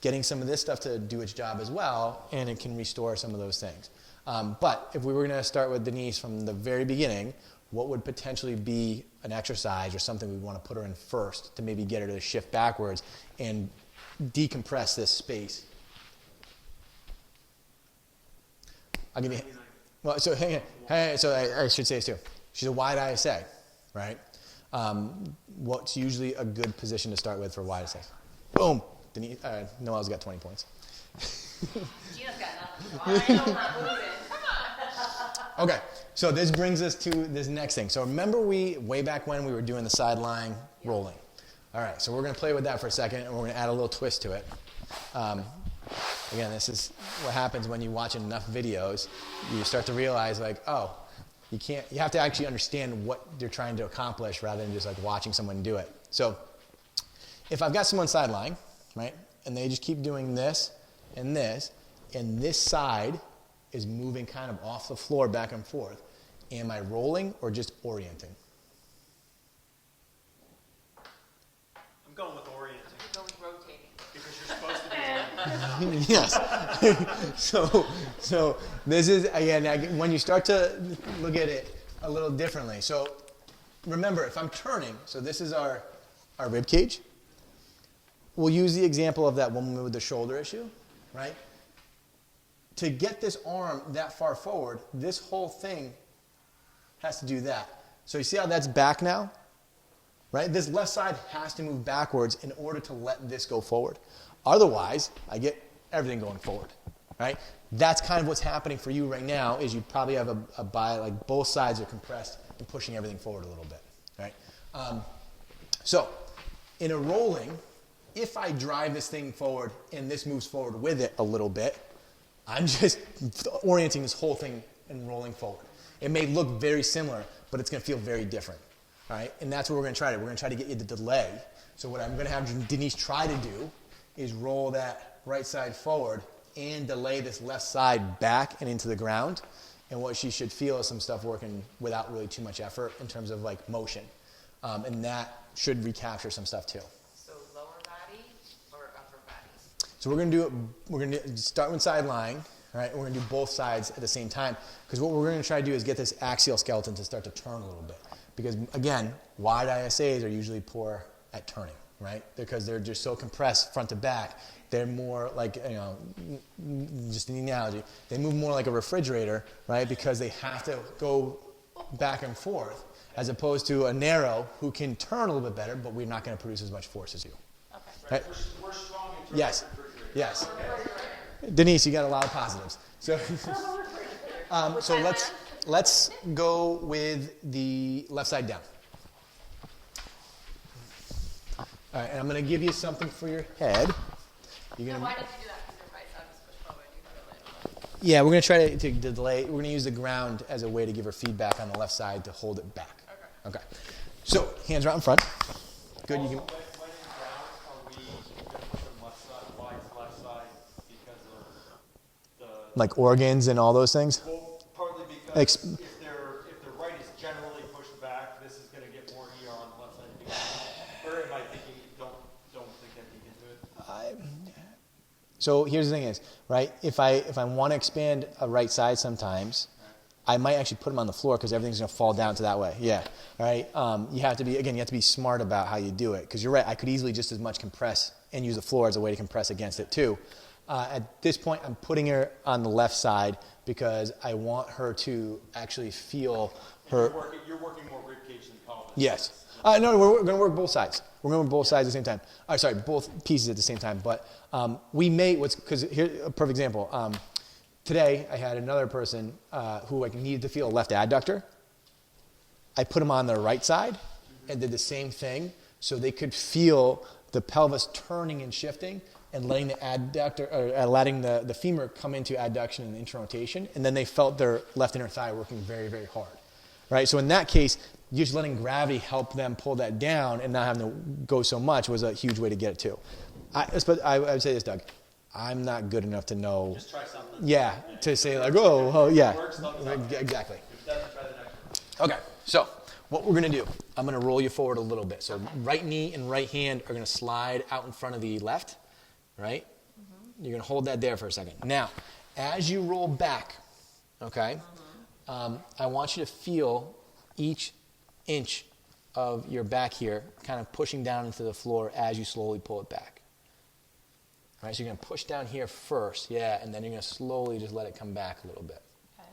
getting some of this stuff to do its job as well, and it can restore some of those things. But if we were going to start with Denise from the very beginning, what would potentially be an exercise or something we want to put her in first to maybe get her to shift backwards and decompress this space? I'll give you. Well, so so I should say this too. She's a wide ISA, right? What's usually a good position to start with for wide ISA? Boom. Denise, Noelle's got 20 points. Gina's got nothing. I know, not moving. Okay, so this brings us to this next thing. So remember way back when we were doing the sideline rolling. All right, so we're going to play with that for a second, and we're going to add a little twist to it. Again, this is what happens when you watch enough videos. You start to realize, like, oh, you have to actually understand what you're trying to accomplish rather than just like watching someone do it. So if I've got someone sideline, right, and they just keep doing this, and this side is moving kind of off the floor back and forth. Am I rolling or just orienting? I'm going with orienting. Go with rotating. Because you're supposed to be. Yes. So this is, again, when you start to look at it a little differently. So remember, if I'm turning, so this is our rib cage. We'll use the example of that woman with the shoulder issue, right? To get this arm that far forward, this whole thing has to do that. So you see how that's back now? Right? This left side has to move backwards in order to let this go forward. Otherwise, I get everything going forward. Right? That's kind of what's happening for you right now is you probably have like both sides are compressed and pushing everything forward a little bit. Right? So in a rolling, if I drive this thing forward and this moves forward with it a little bit, I'm just orienting this whole thing and rolling forward. It may look very similar, but it's going to feel very different. All right? And that's what we're going to try to do. We're going to try to get you to delay. So what I'm going to have Denise try to do is roll that right side forward and delay this left side back and into the ground. And what she should feel is some stuff working without really too much effort in terms of like motion. And that should recapture some stuff too. So lower body or upper body? So we're going to start with side lying. All right, we're going to do both sides at the same time because what we're going to try to do is get this axial skeleton to start to turn a little bit. Because again, wide ISAs are usually poor at turning, right? Because they're just so compressed front to back. They're more like, just an analogy, they move more like a refrigerator, right? Because they have to go back and forth as opposed to a narrow who can turn a little bit better, but we're not going to produce as much force as you. Okay. Right? We're strong in terms Yes. of refrigerator. Yes. Denise, you got a lot of positives. So, so let's go with the left side down. All right, and I'm going to give you something for your head. You're So gonna, why did you do that? Because your right side was pushed forward, you had to land. yeah, we're going to try to delay. We're going to use the ground as a way to give her feedback on the left side to hold it back. Okay. So hands right in front. Good. You can. When in ground, are we going to put them left side, wide left side because of the... Like organs and all those things. Well, partly because Ex- if the right is generally pushed back, this is going to get more ER on the left side. Or am I thinking, don't think that deep into it? So here's the thing is, right, if I want to expand a right side sometimes, I might actually put them on the floor because everything's going to fall down to that way. Yeah, all right? You have to be smart about how you do it because you're right, I could easily just as much compress and use the floor as a way to compress against it too. At this point, I'm putting her on the left side because I want her to actually feel her... You're working more rib cage than pelvis. Yes. No, we're going to work both sides. We're going to work both sides at the same time. Sorry, both pieces at the same time. But we may, because here's a perfect example. Today, I had another person who needed to feel a left adductor. I put them on their right side and did the same thing so they could feel the pelvis turning and shifting and letting the adductor, or letting the femur come into adduction and inter-rotation. And then they felt their left inner thigh working very, very hard. Right? So in that case, just letting gravity help them pull that down and not having to go so much was a huge way to get it too. I would say this, Doug. I'm not good enough to know. Just try something. Yeah, to say like, oh yeah. If it works, thumbs up. Exactly. If it doesn't, try the next one. Okay, so what we're going to do, I'm going to roll you forward a little bit. So right knee and right hand are going to slide out in front of the left, right? Mm-hmm. You're going to hold that there for a second. Now, as you roll back, okay, I want you to feel each inch of your back here kind of pushing down into the floor as you slowly pull it back. All right, so you're going to push down here first, yeah, and then you're going to slowly just let it come back a little bit. Okay.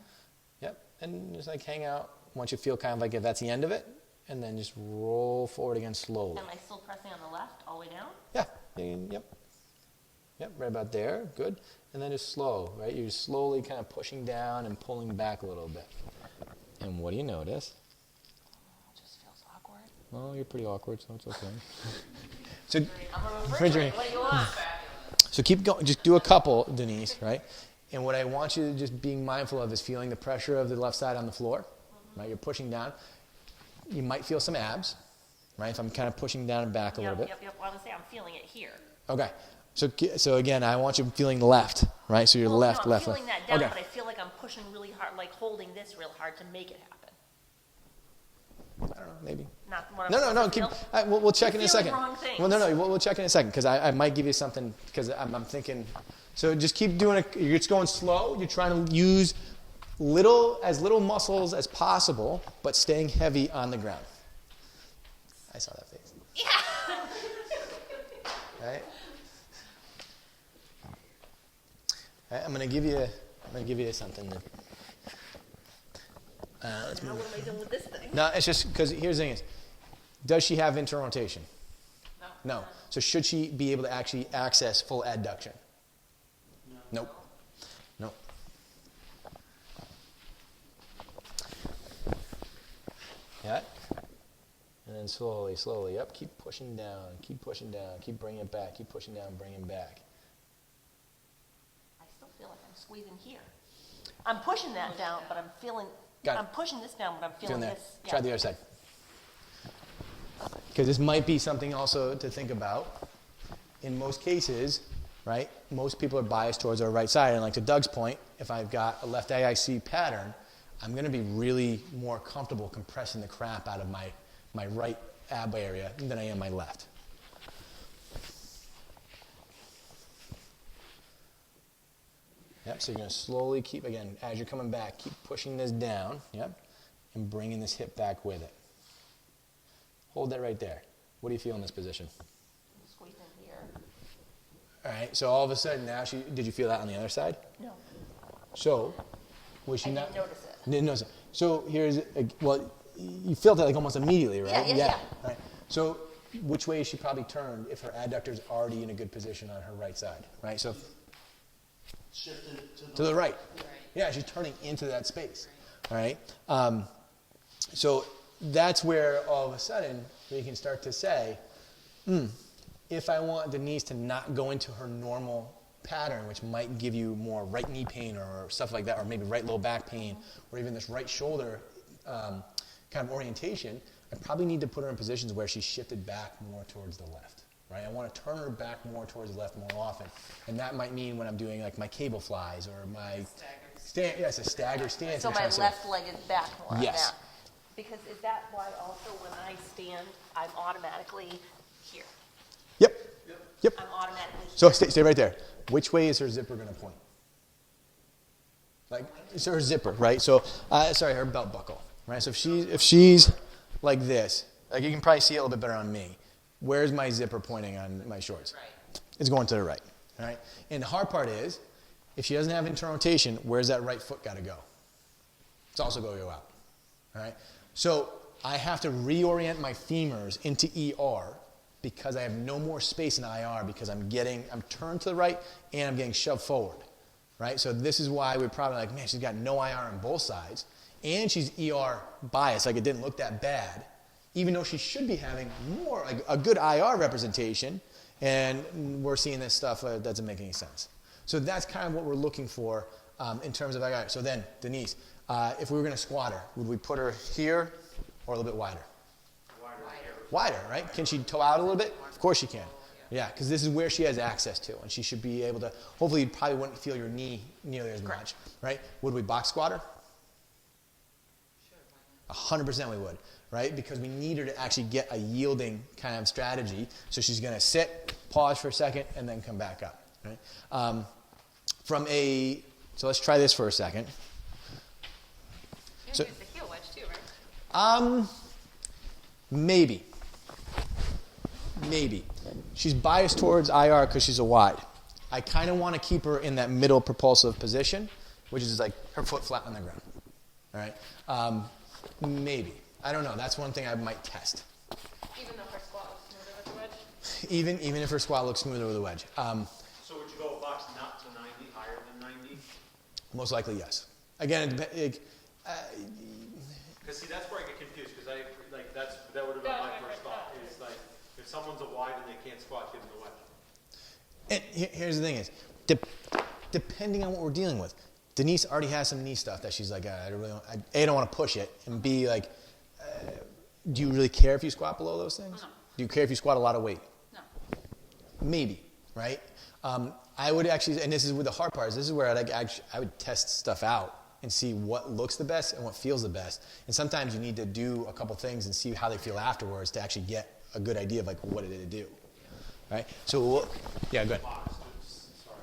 Yep, and just like hang out once you feel kind of like if that's the end of it, and then just roll forward again slowly. Am I still pressing on the left all the way down? Yeah, yep, right about there, good. And then just slow, right? You're slowly kind of pushing down and pulling back a little bit. And what do you notice? It just feels awkward. Well, you're pretty awkward, so it's okay. So, I'm a refrigerator. refrigerator. What do you want? So keep going, just do a couple, Denise, right? And what I want you to just being mindful of is feeling the pressure of the left side on the floor, right? You're pushing down. You might feel some abs, right? If I'm kind of pushing down and back a little bit. Yep. Well, I would say I'm feeling it here. Okay. So again, I want you feeling left, right? So you're Well, left, no, left, I'm left. feeling that down, Okay. but I feel like I'm pushing really hard, like holding this real hard to make it happen. I don't know, maybe. Not what I'm No. supposed to Keep, feel. we'll check in a feeling second. wrong things. Well, no. We'll check in a second because I might give you something because I'm thinking. So just keep doing it. You're just going slow. You're trying to use as little muscles as possible, but staying heavy on the ground. I saw that face. Yeah. Right? All right, I'm gonna give you something. Let's Now move. what am I doing with this thing? No, it's just because here's the thing is, does she have interrotation? No. No. So should she be able to actually access full adduction? Nope. Nope. Yeah. And then slowly up. Keep pushing down. Keep bringing it back. Keep pushing down, bring it back. I still feel like I'm squeezing here. I'm pushing that down, but I'm feeling, Got it. I'm pushing this down, but I'm feeling Feeling that. this. Try the other side. Because this might be something also to think about. In most cases, right, most people are biased towards our right side. And like to Doug's point, if I've got a left AIC pattern, I'm going to be really more comfortable compressing the crap out of my right ab area than I am my left. Yep, so you're going to slowly keep, again, as you're coming back, keep pushing this down, yep, and bringing this hip back with it. Hold that right there. What do you feel in this position? I'm squeezing here. All right, so all of a sudden now, did you feel that on the other side? No, So, was she I not? didn't notice it. Didn't notice it. So here's, well, you felt it like almost immediately, right? Yeah. Right. So which way is she probably turned if her adductor's already in a good position on her right side, right? So Shifted to the right. Right. Yeah, she's turning into that space. All right. So that's where all of a sudden we can start to say, if I want Denise to not go into her normal pattern, which might give you more right knee pain or stuff like that, or maybe right low back pain, or even this right shoulder kind of orientation, I probably need to put her in positions where she's shifted back more towards the left. Right? I want to turn her back more towards the left more often. And that might mean when I'm doing like my cable flies or my a stagger stance. So I'm my trying to say- left leg is back more on Yes. that. Because is that why also when I stand, I'm automatically here? Yep. I'm automatically here. So stay right there. Which way is her zipper going to point? Like, it's her zipper, right? So, her belt buckle, right? So if she's like this, like you can probably see it a little bit better on me. Where's my zipper pointing on my shorts? Right. It's going to the right, all right? And the hard part is, if she doesn't have internal rotation, where's that right foot got to go? It's also going to go out, all right? So I have to reorient my femurs into ER because I have no more space in IR because I'm turned to the right and I'm getting shoved forward, right? So this is why we're probably like, man, she's got no IR on both sides and she's ER biased, like it didn't look that bad, even though she should be having more, like a good IR representation, and we're seeing this stuff that doesn't make any sense. So that's kind of what we're looking for in terms of IR. So then, Denise, if we were going to squat her, would we put her here or a little bit wider? Wider, right? Can she toe out a little bit? Of course she can. Yeah, because this is where she has access to, and she should be able to, hopefully you probably wouldn't feel your knee nearly as much, right? Would we box squat her? 100% we would, right? Because we need her to actually get a yielding kind of strategy. So she's going to sit, pause for a second, and then come back up, right? So let's try this for a second. You So- use the heel wedge too, right? Maybe. She's biased towards IR because she's a wide. I kind of want to keep her in that middle propulsive position, which is like her foot flat on the ground. All right? Maybe. I don't know. That's one thing I might test. Even though her squat was smoother with the wedge? Even if her squat looks smoother with a wedge. So would you go a box not to 90, higher than 90? Most likely, yes. Again, Because see, that's where I get confused, because that would have been my first thought, is like, if someone's a wide and they can't squat, give them the wedge. and here's the thing is, depending on what we're dealing with, Denise already has some knee stuff that she's like, I don't want to push it, and B, like, do you really care if you squat below those things? No. Do you care if you squat a lot of weight? No. Maybe. right? I would actually, and this is with the hard part, this is where I would test stuff out and see what looks the best and what feels the best. And sometimes you need to do a couple things and see how they feel afterwards to actually get a good idea of like what did it do, right? So, yeah, go ahead. Sorry.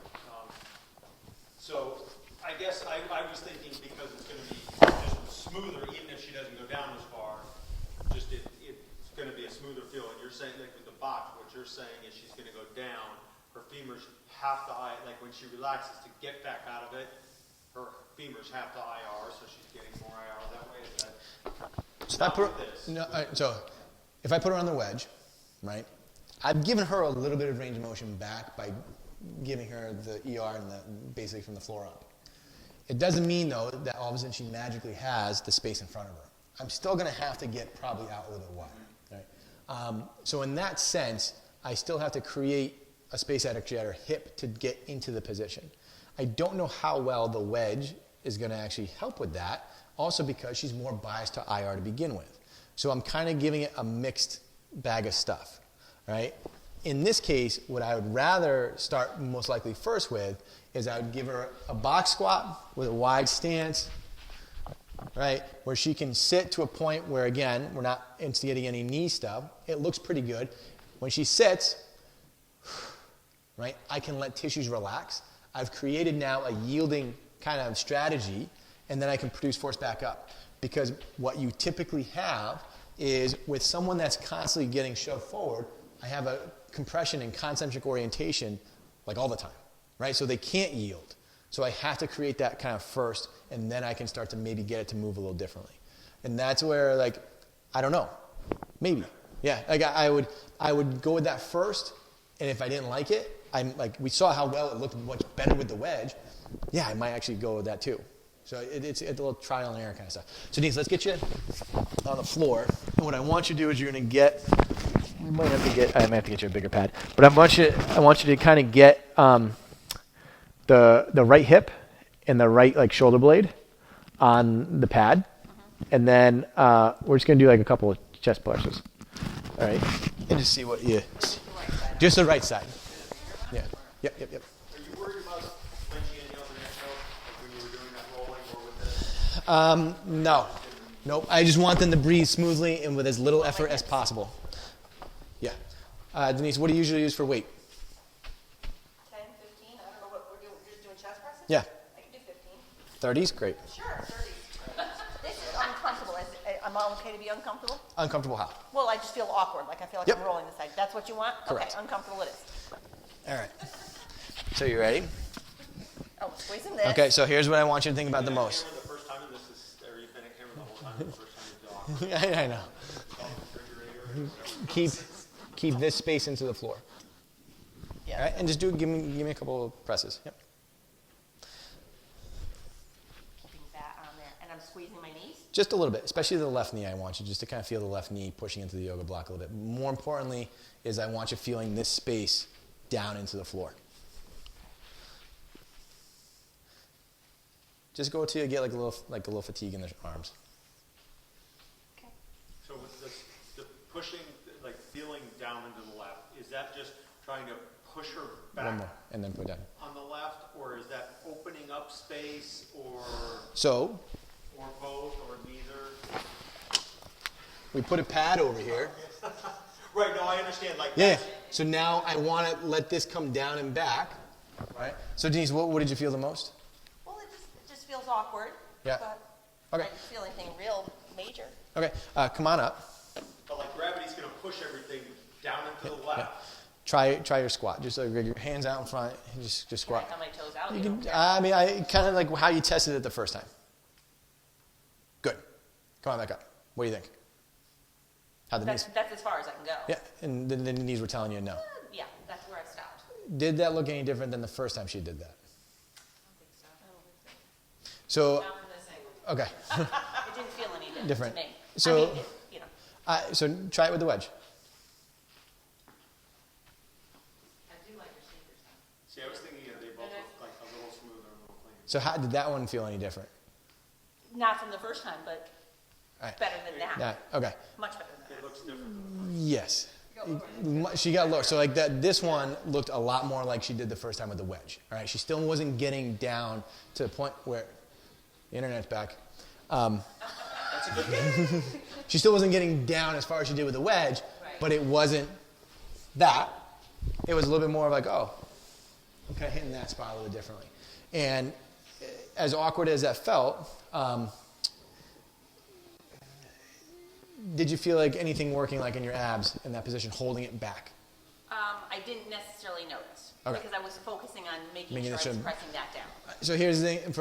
So I guess I was thinking because it's going to be just smoother, even if she doesn't go down as far, just it's going to be a smoother feel. And you're saying, like with the box, what you're saying is she's going to go down, her femurs have to, like when she relaxes to get back out of it, her femurs have to IR, so she's getting more IR that way. Is that So if I put her on the wedge, right, I've given her a little bit of range of motion back by giving her the ER and basically from the floor up. It doesn't mean, though, that all of a sudden she magically has the space in front of her. I'm still going to have to get probably out a little bit wide. Right? So in that sense, I still have to create a space actually at her hip to get into the position. I don't know how well the wedge is going to actually help with that, also because she's more biased to IR to begin with. So I'm kind of giving it a mixed bag of stuff, right? In this case, what I would rather start most likely first with is I would give her a box squat with a wide stance, right, where she can sit to a point where, again, we're not instigating any knee stuff. It looks pretty good. When she sits, right, I can let tissues relax. I've created now a yielding kind of strategy, and then I can produce force back up. Because what you typically have is with someone that's constantly getting shoved forward, I have a compression and concentric orientation like all the time, right? So they can't yield. So I have to create that kind of first, and then I can start to maybe get it to move a little differently. And that's where, like, I don't know, maybe. Yeah, like I would go with that first, and if I didn't like it, we saw how well it looked much better with the wedge. Yeah, I might actually go with that too. So it's a little trial and error kind of stuff. So Denise, let's get you on the floor. And what I want you to do is you're going to get, I might have to get you a bigger pad. But I want you to kind of get the right hip and the right like shoulder blade on the pad. And then we're just going to do like a couple of chest presses. All right. And just see what you, just the right side. Yeah. Yep. Are you worried about when she inhaled and exhaled, like when you were doing that rolling or with this? No. Nope. I just want them to breathe smoothly and with as little effort as possible. Yeah. Denise, what do you usually use for weight? 10, 15, I don't know what we're doing. We're just doing chest presses? Yeah. I can do 15. 30s? Great. Sure, 30. This is uncomfortable. I'm all okay to be uncomfortable? Uncomfortable how? Well, I just feel awkward. Like I feel like Yep. I'm rolling this side. That's what you want? Correct. Okay, uncomfortable it is. All right. So you ready? Oh, squeezing this. Okay, so here's what I want you to think about the most. The first time, and this is, or you've been at camera the whole time, the first time you feel awkward. I know. Keep this space into the floor. Yeah. All right, and just give me a couple of presses. Yep. Keeping that on there. And I'm squeezing my knees? Just a little bit, especially the left knee. I want you just to kind of feel the left knee pushing into the yoga block a little bit. More importantly is I want you feeling this space down into the floor. Just go till you get like a little fatigue in the arms. Okay. So with the pushing, like feeling down into the left, is that just trying to push her back One more, and then put down. on the left, or is that opening up space, or So both, or neither? we put a pad over here. Right, no, I understand. Like Yeah. that's- So now I want to let this come down and back. Right. So Denise, what did you feel the most? Well, it just feels awkward. Yeah. But Okay. I didn't feel anything real major. Okay. Come on up. But like gravity's going to push everything down into the left. Try your squat. Just like your hands out in front. And just Can I squat. have my toes out? You You can, don't care. I kind of like how you tested it the first time. Good. Come on back up. What do you think? How the knees? That's as far as I can go. Yeah. And the knees were telling you no. Yeah, that's where I stopped. Did that look any different than the first time she did that? I don't think so. So Not from this angle. okay. It didn't feel any different, Different. to me. So- I mean, you know. So try it with the wedge. I do like your sneakers now. See, I was thinking they both look like a little smoother and a little cleaner. So how did that one feel any different? Not from the first time, but All right. better than that. Yeah. Okay. Much better than It that. looks different. Yes. Go She got lower. So like that, this one looked a lot more like she did the first time with the wedge. All right, she still wasn't getting down to the point where the internet's back. She still wasn't getting down as far as she did with the wedge, but it wasn't that. It was a little bit more of like, oh, I'm kind of hitting that spot a little differently. And as awkward as that felt, did you feel like anything working like in your abs in that position, holding it back? I didn't necessarily notice Okay. because I was focusing on making Making sure I sure- was pressing that down. So here's the thing,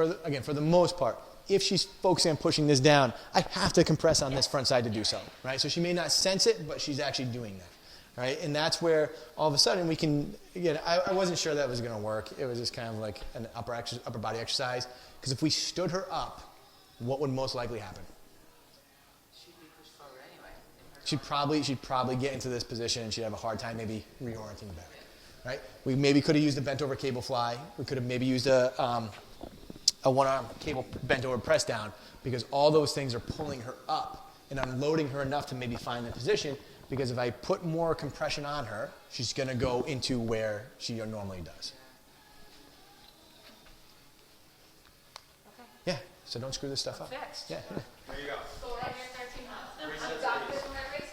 for the most part, if she's focusing on pushing this down, I have to compress on this front side to do so, right? So she may not sense it, but she's actually doing that, right? And that's where all of a sudden we can, again, I wasn't sure that was going to work. It was just kind of like an upper body exercise, because if we stood her up, what would most likely happen? She'd be pushed forward anyway. in her She'd probably get into this position and she'd have a hard time maybe reorienting back, right? We maybe could have used a bent over cable fly. We could have maybe used a one-arm cable bent over press down, because all those things are pulling her up and unloading her enough to maybe find the position, because if I put more compression on her, she's going to go into where she normally does. Yeah, so don't screw this stuff up. Fixed. Yeah. There you go. So we're at your 13 months. Resets I've got it. this in my race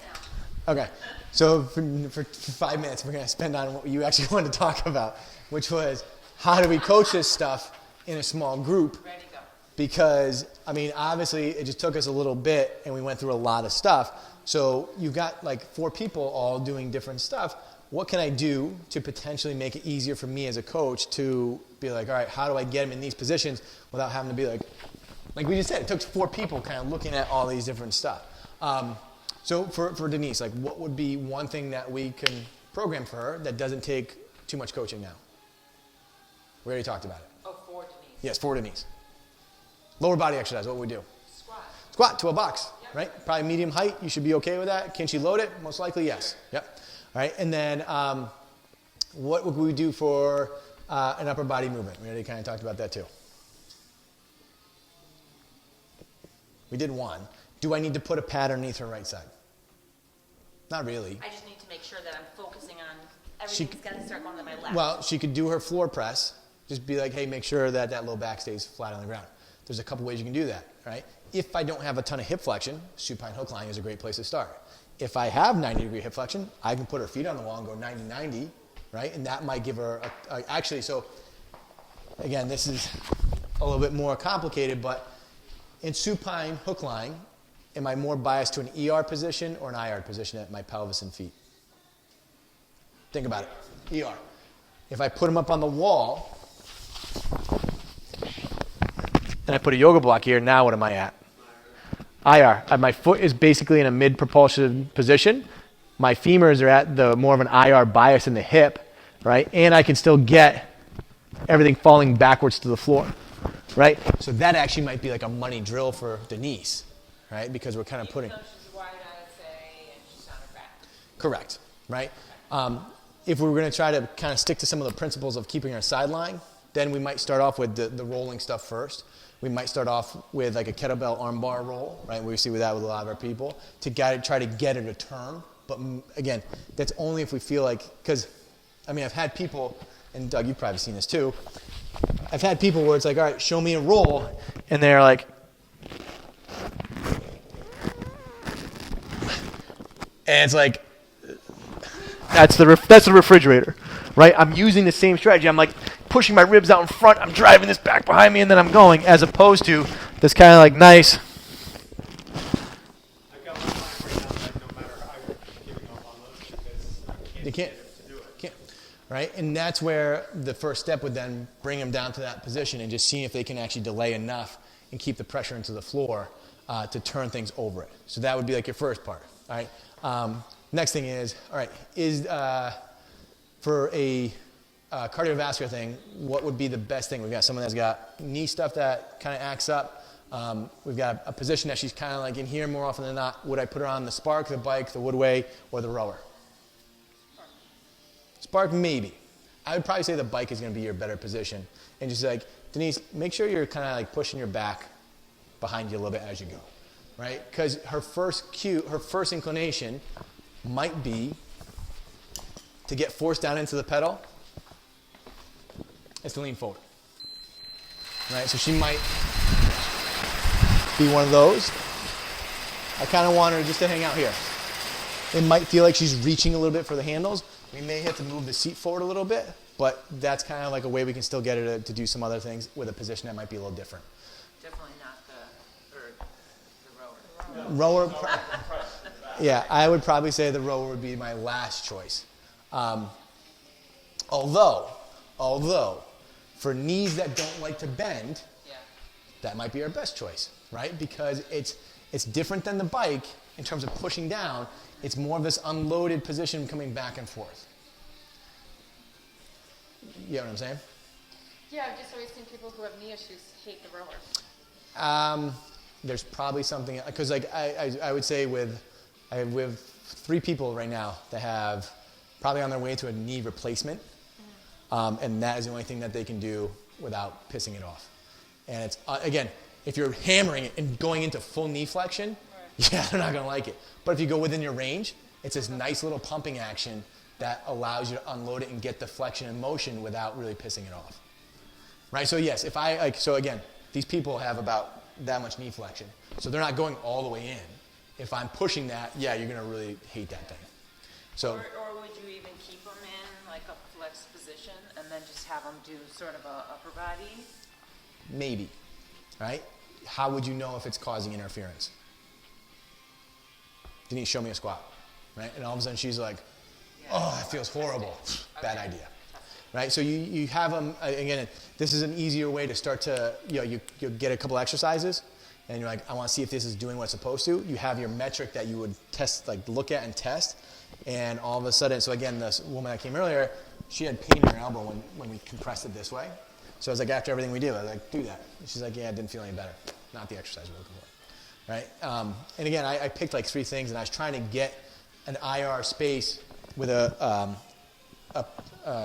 now. Okay, so for 5 minutes, we're going to spend on what you actually wanted to talk about, which was how do we coach this stuff in a small group? Ready, go. Because, I mean, obviously, it just took us a little bit, and we went through a lot of stuff. So you've got like 4 people all doing different stuff. What can I do to potentially make it easier for me as a coach to be like, all right, how do I get them in these positions without having to be like we just said, it took 4 people kind of looking at all these different stuff. So for Denise, like what would be one thing that we can program for her that doesn't take too much coaching now? We already talked about it. Oh, for Denise. Yes, for Denise. Lower body exercise, what would we do? Squat. Squat to a box, right? Probably medium height. You should be okay with that. Can she load it? Most likely, yes. Yep. All right. And then what would we do for an upper body movement? We already kind of talked about that too. We did one. Do I need to put a pad underneath her right side? Not really. I just need to make sure that I'm focusing on She- everything's got to start going to my left. Well, she could do her floor press. Just be like, hey, make sure that that low back stays flat on the ground. There's a couple ways you can do that, right? If I don't have a ton of hip flexion, supine hook lying is a great place to start. If I have 90-degree hip flexion, I can put her feet on the wall and go 90-90, right? And that might give her actually, so again, this is a little bit more complicated, but in supine hook lying, am I more biased to an ER position or an IR position at my pelvis and feet? Think about it. ER. If I put them up on the wall, and I put a yoga block here, now what am I at? IR. My foot is basically in a mid-propulsion position. My femurs are at the more of an IR bias in the hip, right? And I can still get everything falling backwards to the floor, right? So that actually might be like a money drill for Denise, right? Because we're kind of putting... Even though she's wide, I'd say, and she's on her back. Correct, right? If we were going to try to kind of stick to some of the principles of keeping our sideline, then we might start off with the rolling stuff first. We might start off with like a kettlebell armbar roll, right? We see that with a lot of our people to try to get her to turn. But again, that's only if we feel like, because, I mean, I've had people, and Doug, you've probably seen this too. I've had people where it's like, all right, show me a roll, and they're like, and it's like, that's the refrigerator, right? I'm using the same strategy. I'm like pushing my ribs out in front. I'm driving this back behind me, and then I'm going, as opposed to this kind of like nice. I've got one client right now that no matter how I'm giving up on those because I You can't. can't get him to do it. Can't. Right? And that's where the first step would then bring them down to that position and just see if they can actually delay enough and keep the pressure into the floor to turn things over it. So that would be like your first part. All right. Next thing is, all right, is for a cardiovascular thing, what would be the best thing? We've got someone that's got knee stuff that kind of acts up. We've got a position that she's kind of like in here more often than not. Would I put her on the Spark, the bike, the Woodway, or the rower? Spark, maybe. I would probably say the bike is going to be your better position. And just like, Denise, make sure you're kind of like pushing your back behind you a little bit as you go, right? Because her first inclination might be to get force down into the pedal is to lean forward. Right? So she might be one of those. I kind of want her just to hang out here. It might feel like she's reaching a little bit for the handles. We may have to move the seat forward a little bit, but that's kind of like a way we can still get her to do some other things with a position that might be a little different. Definitely not the rower. Yeah, I would probably say the rower would be my last choice. Although, for knees that don't like to bend, Yeah. that might be our best choice, right? Because it's different than the bike in terms of pushing down. It's more of this unloaded position coming back and forth. You know what I'm saying? Yeah, I've just always seen people who have knee issues hate the rower. There's probably something, because like I would say we have 3 people right now that have probably on their way to a knee replacement, and that is the only thing that they can do without pissing it off. And it's again, if you're hammering it and going into full knee flexion, yeah, they're not going to like it. But if you go within your range, it's this nice little pumping action that allows you to unload it and get the flexion and motion without really pissing it off. Right? So yes, if I like, so again, these people have about that much knee flexion, so they're not going all the way in. If I'm pushing that, yeah, you're going to really hate that thing. So. Or would you even keep them in like a flex position and then just have them do sort of a upper body? Maybe, right? How would you know if it's causing interference? Denise, show me a squat, right? And all of a sudden she's like, oh, that feels horrible. Bad idea, right? So you have them, again, this is an easier way to start to, you get a couple exercises and you're like, I want to see if this is doing what it's supposed to. You have your metric that you would test, like look at and test, and all of a sudden, so again, this woman that came earlier, she had pain in her elbow when we compressed it this way. So I was like, after everything we do, I was like, do that. And she's like, yeah, it didn't feel any better. Not the exercise we're looking for. Right? And again, I picked like 3 things, and I was trying to get an IR space with a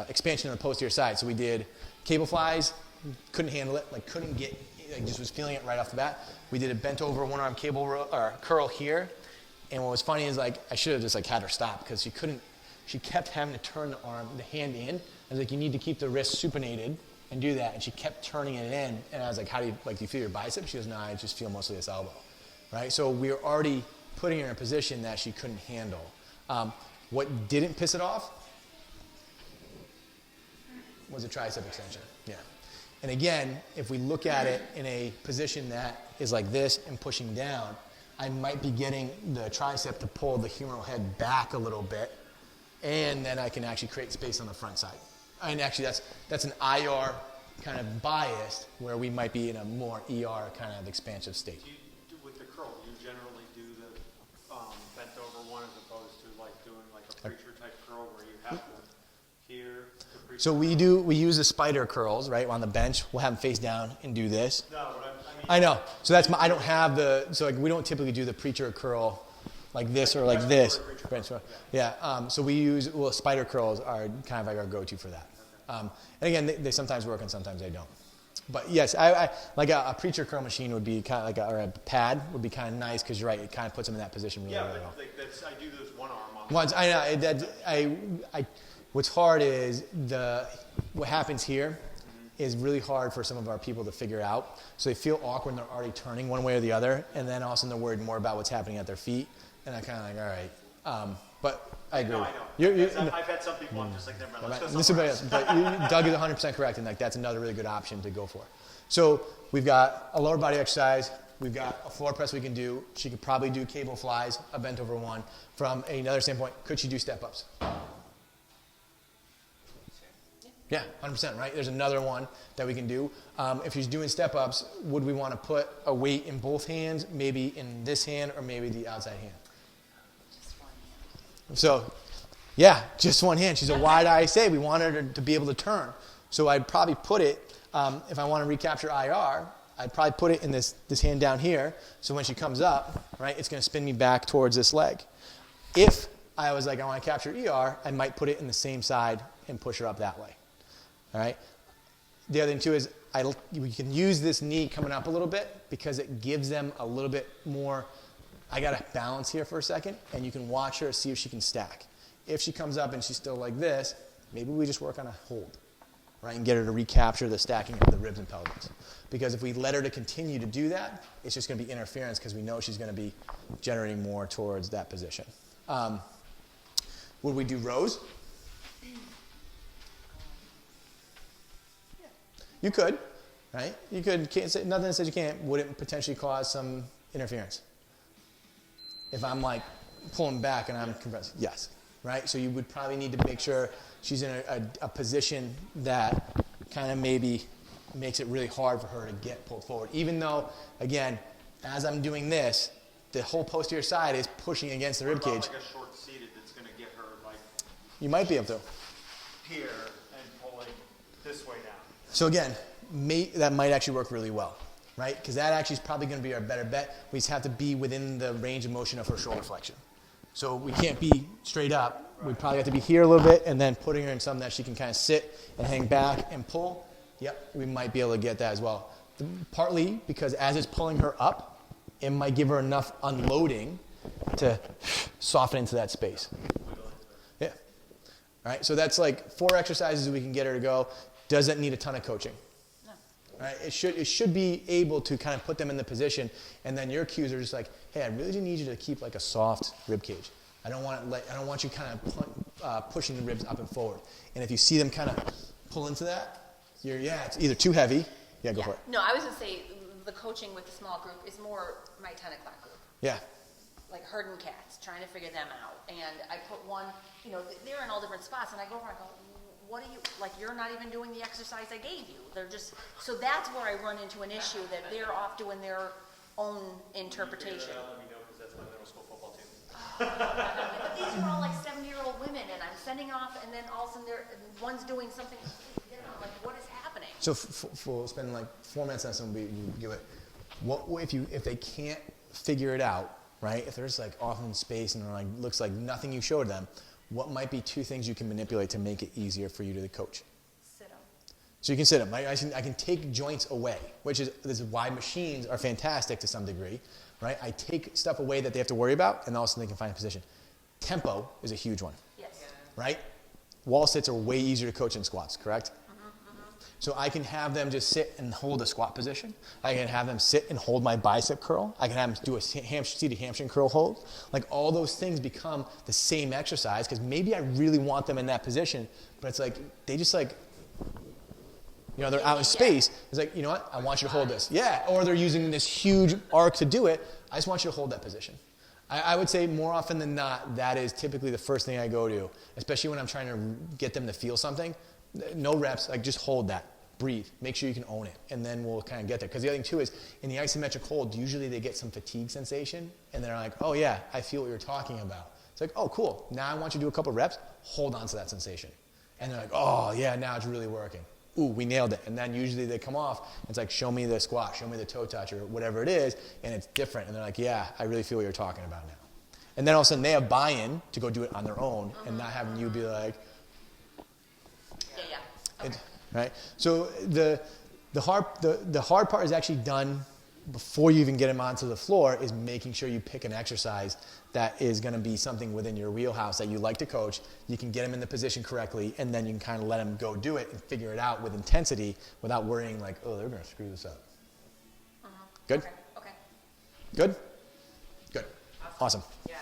expansion on the posterior side. So we did cable flies, couldn't handle it, like couldn't get, like just was feeling it right off the bat. We did a bent over one arm curl here, and what was funny is like I should have just like had her stop because she kept having to turn the hand in. I was like, you need to keep the wrist supinated and do that, and she kept turning it in, and I was like, do you feel your bicep? She goes, no, I just feel mostly this elbow. Right? So we were already putting her in a position that she couldn't handle. What didn't piss it off was a tricep extension. Yeah. And again, if we look at it in a position that is like this and pushing down, I might be getting the tricep to pull the humeral head back a little bit, and then I can actually create space on the front side. And actually that's an IR kind of bias where we might be in a more ER kind of expansive state. With the curl, you generally do the bent over one as opposed to like doing like a preacher type curl where you have them here. So we use the spider curls, right, on the bench. We'll have them face down and do this. No, but I know. So that's I don't have so like we don't typically do the preacher curl like this or like this. Yeah. So we use, spider curls are kind of like our go-to for that. And again, they sometimes work and sometimes they don't. But yes, I like a preacher curl machine would be kind of like or a pad would be kind of nice because you're right, it kind of puts them in that position really well. Yeah, but like I do those one arm on. Once I know what's hard is what happens here is really hard for some of our people to figure out. So they feel awkward when they're already turning one way or the other, and then all of a sudden they're worried more about what's happening at their feet. And I'm kind of like, all right. But I agree. No, I know. I've had some people, I'm just like, never mind, let's go somewhere else. But Doug is 100% correct, and like that's another really good option to go for. So we've got a lower body exercise. We've got a floor press we can do. She could probably do cable flies, a bent over one. From another standpoint, could she do step-ups? Yeah, 100%, right? There's another one that we can do. If she's doing step-ups, would we want to put a weight in both hands, maybe in this hand or maybe the outside hand? Just one hand. So, yeah, just one hand. She's a wide ISA. We want her to be able to turn. So I'd probably put it, if I want to recapture IR, I'd probably put it in this hand down here. So when she comes up, right, it's going to spin me back towards this leg. If I was like, I want to capture ER, I might put it in the same side and push her up that way. All right. The other thing too is we can use this knee coming up a little bit because it gives them a little bit more. I got to balance here for a second, and you can watch her, see if she can stack. if she comes up and she's still like this, maybe we just work on a hold, right, and get her to recapture the stacking of the ribs and pelvis. Because if we let her to continue to do that, it's just going to be interference because we know she's going to be generating more towards that position. Would we do rows? You could, right? You could. Can't say, nothing that says you can't. Would it potentially cause some interference? If I'm like pulling back and I'm compressed, yes, right? So you would probably need to make sure she's in a position that kind of maybe makes it really hard for her to get pulled forward. Even though, again, as I'm doing this, the whole posterior side is pushing against the rib cage. Like a short seated that's going to get her like You might be able to. here and pulling this way down. So again, that might actually work really well, right? Because that actually is probably going to be our better bet. We just have to be within the range of motion of her shoulder flexion. So we can't be straight up. We probably have to be here a little bit and then putting her in something that she can kind of sit and hang back and pull. Yep, we might be able to get that as well. Partly because as it's pulling her up, it might give her enough unloading to soften into that space. Yeah. All right, so that's like 4 exercises we can get her to go. Doesn't need a ton of coaching. No. Right? It should be able to kind of put them in the position, and then your cues are just like, hey, I really do need you to keep like a soft rib cage. I don't want you kind of pushing the ribs up and forward. And if you see them kind of pull into that, it's either too heavy. Yeah, go for it. No, I was going to say the coaching with the small group is more my 10 o'clock group. Yeah. Like herding cats, trying to figure them out. And I put one, they're in all different spots, and I go over and I go, what are you, like you're not even doing the exercise I gave you. They're just, so that's where I run into an issue that they're off doing their own interpretation. Let me know because that's my middle school football team. But these are all like 70-year-old women, and I'm sending off, and then all of a sudden one's doing something, like what is happening? So we'll spend like 4 minutes on something. We give it. What if they can't figure it out, right? If there's like off in space and like looks like nothing you showed them, what might be 2 things you can manipulate to make it easier for you to coach? Sit them. So you can sit them. I can take joints away, this is why machines are fantastic to some degree, right? I take stuff away that they have to worry about, and all of a sudden they can find a position. Tempo is a huge one, Yes. right? Wall sits are way easier to coach than squats, correct? So I can have them just sit and hold a squat position. I can have them sit and hold my bicep curl. I can have them do a seated hamstring curl hold. Like all those things become the same exercise because maybe I really want them in that position, but it's like they just like, they're out in space. It's like, you know what? I want you to hold this. Yeah, or they're using this huge arc to do it. I just want you to hold that position. I would say more often than not, that is typically the first thing I go to, especially when I'm trying to get them to feel something. No reps, like just hold that, breathe, make sure you can own it, and then we'll kind of get there. Because the other thing too is, in the isometric hold, usually they get some fatigue sensation, and they're like, oh yeah, I feel what you're talking about. It's like, oh cool, now I want you to do a couple reps, hold on to that sensation. And they're like, oh yeah, now it's really working. Ooh, we nailed it. And then usually they come off, it's like, show me the squat, show me the toe touch, or whatever it is, and it's different. And they're like, yeah, I really feel what you're talking about now. And then all of a sudden they have buy-in to go do it on their own, and not having you be like, Yeah. Okay. right? So the hard part is actually done before you even get them onto the floor, is making sure you pick an exercise that is going to be something within your wheelhouse that you like to coach. You can get them in the position correctly, and then you can kind of let them go do it and figure it out with intensity without worrying like, oh, they're going to screw this up. Good? Okay. Good? Good. Awesome. Yeah,